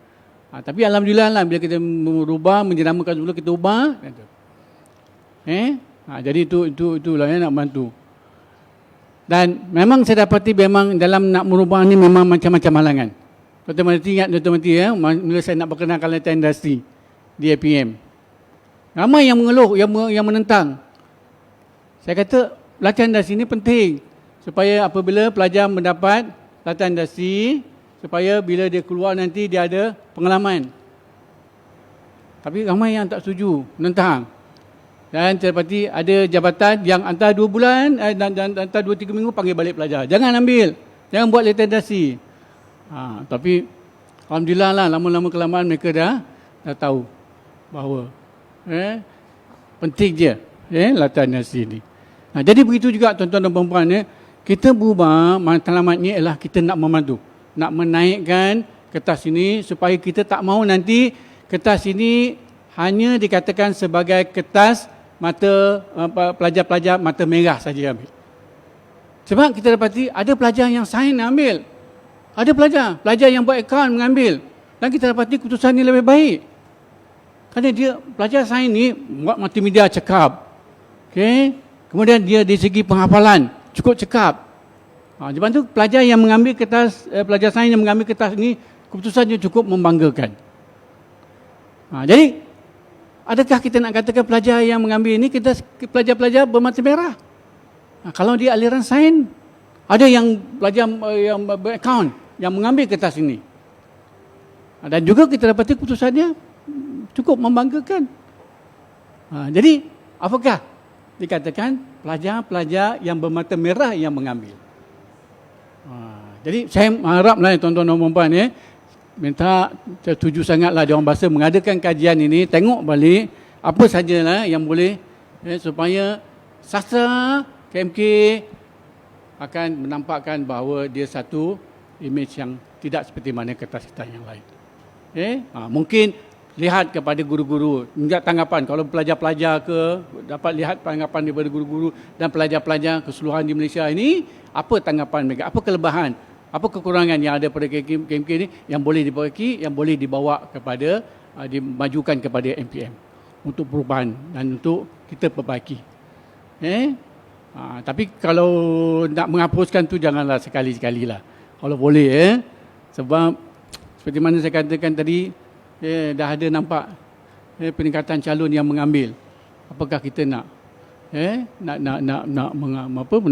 Tapi alhamdulillah lah, bila kita merubah, menjenamakan semula, kita ubah. Jadi itulah nak bantu. Dan memang saya dapati memang dalam nak merubah ni memang macam-macam halangan. Tuan-tuan ingat, bila saya nak perkenalkan latihan industri di APM, ramai yang mengeluh, yang menentang. Saya kata latihan industri ini penting supaya apabila pelajar mendapat latihan industri, supaya bila dia keluar nanti dia ada pengalaman. Tapi ramai yang tak setuju, menentang. Dan saya dapati ada jabatan yang antara 2 bulan dan antara 2-3 minggu panggil balik pelajar. Jangan ambil, jangan buat latihan industri. Tapi alhamdulillah lah, lama-lama kelamaan mereka dah tahu bahawa penting je latihan industri ni. Jadi begitu juga tuan-tuan dan puan-puan, kita berubah matlamatnya ialah kita nak membantu, nak menaikkan kertas ini supaya kita tak mahu nanti kertas ini hanya dikatakan sebagai kertas mata pelajar-pelajar mata merah saja ambil. Sebab kita dapati ada pelajar yang sains ambil, ada pelajar yang buat akaun mengambil, dan kita dapati keputusan ini lebih baik. Kerana dia pelajar sains ni buat multimedia cekap. Okey. Kemudian dia dari segi penghafalan cukup cekap. Sebab tu pelajar yang mengambil kertas, pelajar sains yang mengambil kertas ini, keputusannya cukup membanggakan. Jadi, adakah kita nak katakan pelajar yang mengambil ini, kita pelajar-pelajar bermata merah? Kalau dia aliran sains, ada yang pelajar yang beraccount yang mengambil kertas ini. Dan juga kita dapati keputusannya cukup membanggakan. Jadi, apakah dikatakan pelajar-pelajar yang bermata merah yang mengambil? Jadi saya haraplah tuan-tuan dan puan-puan minta setuju sangatlah Dewan Bahasa mengadakan kajian ini, tengok balik apa sajalah yang boleh supaya sastra KMK akan menampakkan bahawa dia satu imej yang tidak seperti mana kertas-kertas yang lain. Mungkin lihat kepada guru-guru, minta tanggapan. Kalau pelajar-pelajar dapat lihat tanggapan daripada guru-guru dan pelajar-pelajar keseluruhan di Malaysia ini, apa tanggapan mereka, apa kelebihan, apa kekurangan yang ada pada KMK ini yang boleh diperbaiki, yang boleh dibawa kepada, dimajukan kepada MPM untuk perubahan dan untuk kita perbaiki. Tapi kalau nak menghapuskan tu janganlah sekali-sekali lah. Kalau boleh, sebab seperti mana saya katakan tadi, dah ada nampak peningkatan calon yang mengambil. Apakah kita nak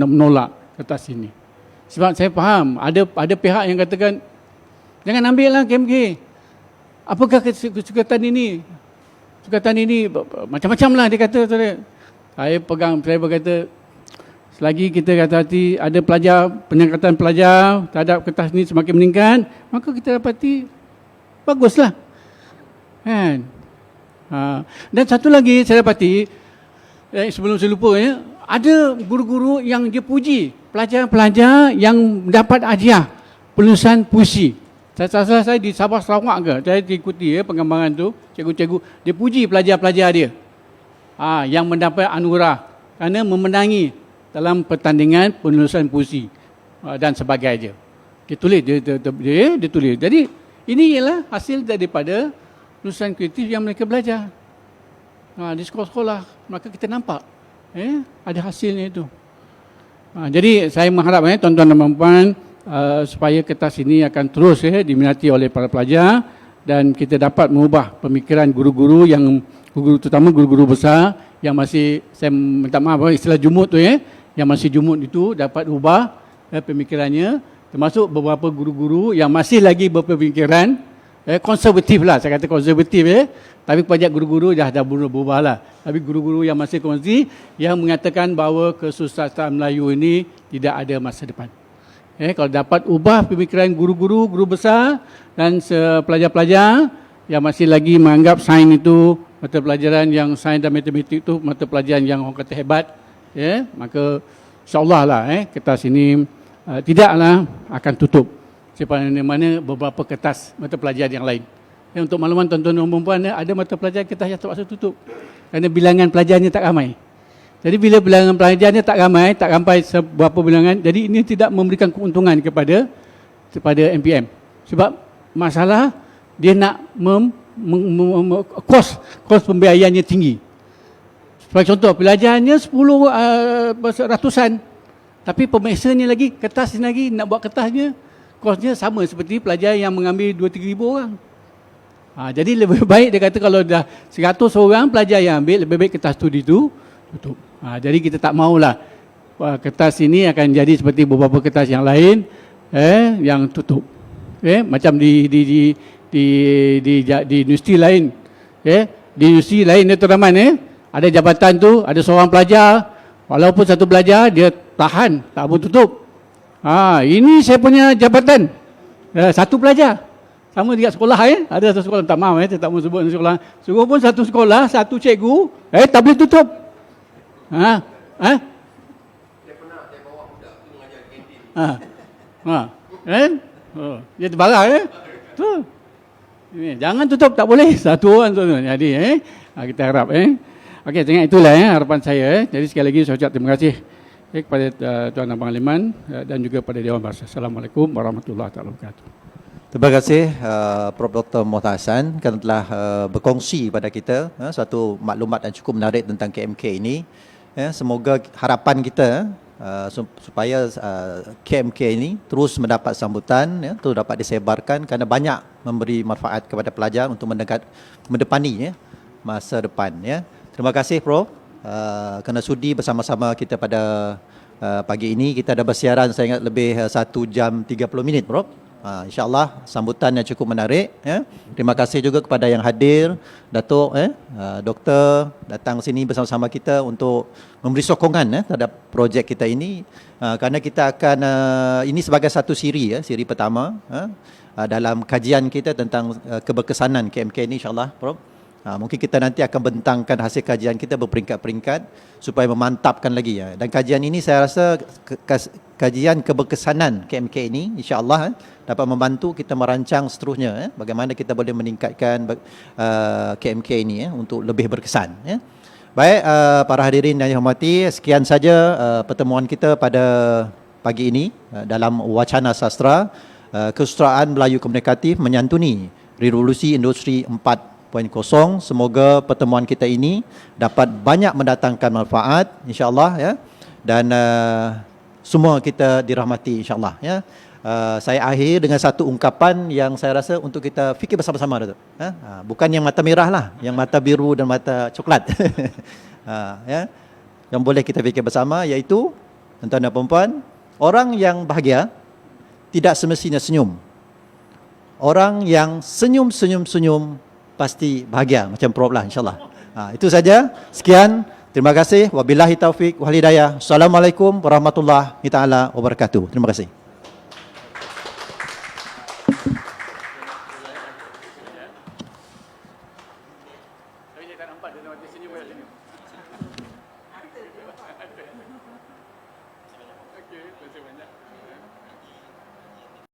menolak kertas ini? Sebab saya faham ada pihak yang katakan jangan ambil lah KMK. Apakah sukatan ini? Sukatan ini macam-macam lah dia kata. saya berkata, selagi kita kata hati ada pelajar, peningkatan pelajar terhadap kertas ni semakin meningkat, maka kita dapati baguslah. Kan? Dan satu lagi saya dapati, sebelum saya lupa ya, ada guru-guru yang dia puji pelajar-pelajar yang dapat hadiah penulisan puisi. Saya di Sabah Sarawak ke, saya ikuti pengembangan tu, cikgu-cikgu dia puji pelajar-pelajar dia yang mendapat anugerah kerana memenangi dalam pertandingan penulisan puisi dan sebagainya. Dia tulis, dia tulis. Jadi ini ialah hasil daripada penulisan kreatif yang mereka belajar di sekolah-sekolah. Maka kita nampak ada hasilnya itu. Jadi saya mengharap tuan-tuan dan puan supaya kertas ini akan terus diminati oleh para pelajar dan kita dapat mengubah pemikiran guru-guru yang terutama guru-guru besar yang masih, saya minta maaf istilah jumut tu yang masih jumut itu dapat ubah pemikirannya, termasuk beberapa guru-guru yang masih lagi berpemikiran konservatif lah, saya kata konservatif tapi banyak guru-guru dah berubah lah. Tapi guru-guru yang masih konservatif yang mengatakan bahawa kesusastraan Melayu ini tidak ada masa depan. Kalau dapat ubah pemikiran guru-guru, guru besar dan pelajar-pelajar yang masih lagi menganggap sains itu, mata pelajaran yang sains dan matematik itu mata pelajaran yang orang kata hebat, maka insyaAllah lah kertas ini tidaklah akan tutup sepanjang mana beberapa kertas mata pelajaran yang lain. Untuk makluman tuan-tuan dan puan-puan, ada mata pelajaran kertas yang terpaksa tutup kerana bilangan pelajarnya tak ramai. Jadi bila bilangan pelajarnya tak ramai, tak sampai seberapa bilangan, jadi ini tidak memberikan keuntungan kepada MPM. Sebab masalah dia nak kos pembiayaannya tinggi. Sebagai contoh, pelajarnya 10 ratusan, tapi pemeriksa ni lagi, kertas ni lagi, nak buat kertasnya, kosnya sama seperti pelajar yang mengambil 2-3 ribu orang. Jadi lebih baik dia kata kalau dah 100 orang pelajar yang ambil, lebih baik kertas tu tutup. Jadi kita tak maulah kertas ini akan jadi seperti beberapa kertas yang lain yang tutup. Macam di universiti lain. Di universiti lain dia teraman ada jabatan tu, ada seorang pelajar, walaupun satu pelajar dia tahan, tak boleh tutup. Ini saya punya jabatan. Satu pelajar. Sama juga sekolah ada satu sekolah, tak maaf saya tak mahu sebut sekolah. Suruh pun satu sekolah, satu cikgu, tak boleh tutup. Dia bawa budak tu mengajar kantin. Dia terbarah tu. Jangan tutup, tak boleh. Satu orang tu. Jadi kita harap okey, dengan itulah harapan saya. Jadi sekali lagi saya ucap terima kasih kepada Tuan Abang Liman dan juga pada Dewan Bahasa. Assalamualaikum warahmatullahi wabarakatuh. Terima kasih Prof. Dr. Mohtar Hassan kerana telah berkongsi pada kita satu maklumat yang cukup menarik tentang KMK ini. Semoga harapan kita supaya KMK ini terus mendapat sambutan, terus dapat disebarkan kerana banyak memberi manfaat kepada pelajar untuk mendepani masa depan. Terima kasih Prof. Kerana sudi bersama-sama kita pada pagi ini. Kita dah bersiaran saya ingat lebih 1 jam 30 minit Prof. InsyaAllah sambutan yang cukup menarik. Terima kasih juga kepada yang hadir, Datuk, Doktor datang sini bersama-sama kita untuk memberi sokongan terhadap projek kita ini. Kerana kita akan, ini sebagai satu siri pertama dalam kajian kita tentang keberkesanan KMK ini insyaAllah Prof. Mungkin kita nanti akan bentangkan hasil kajian kita berperingkat-peringkat supaya memantapkan lagi. Dan kajian ini saya rasa kajian keberkesanan KMK ini insya-Allah dapat membantu kita merancang seterusnya bagaimana kita boleh meningkatkan KMK ini untuk lebih berkesan. Baik, para hadirin yang dihormati, sekian saja pertemuan kita pada pagi ini dalam Wacana Sastra Kesusastraan Melayu Komunikatif menyantuni Revolusi Industri 4.0. Semoga pertemuan kita ini dapat banyak mendatangkan manfaat insya-Allah dan semua kita dirahmati insya-Allah saya akhir dengan satu ungkapan yang saya rasa untuk kita fikir bersama-sama Datuk. Bukan yang mata merah lah, yang mata biru dan mata coklat. Yang boleh kita fikir bersama iaitu tuan-tuan dan puan-puan, orang yang bahagia tidak semestinya senyum. Orang yang senyum pasti bahagia macam Prof lah insya-Allah. Itu saja. Sekian. Terima kasih. Wabillahi taufik wal hidayah. Assalamualaikum warahmatullahi taala wabarakatuh. Terima kasih. Saya tak nampak dia nampak di sini, boleh sini.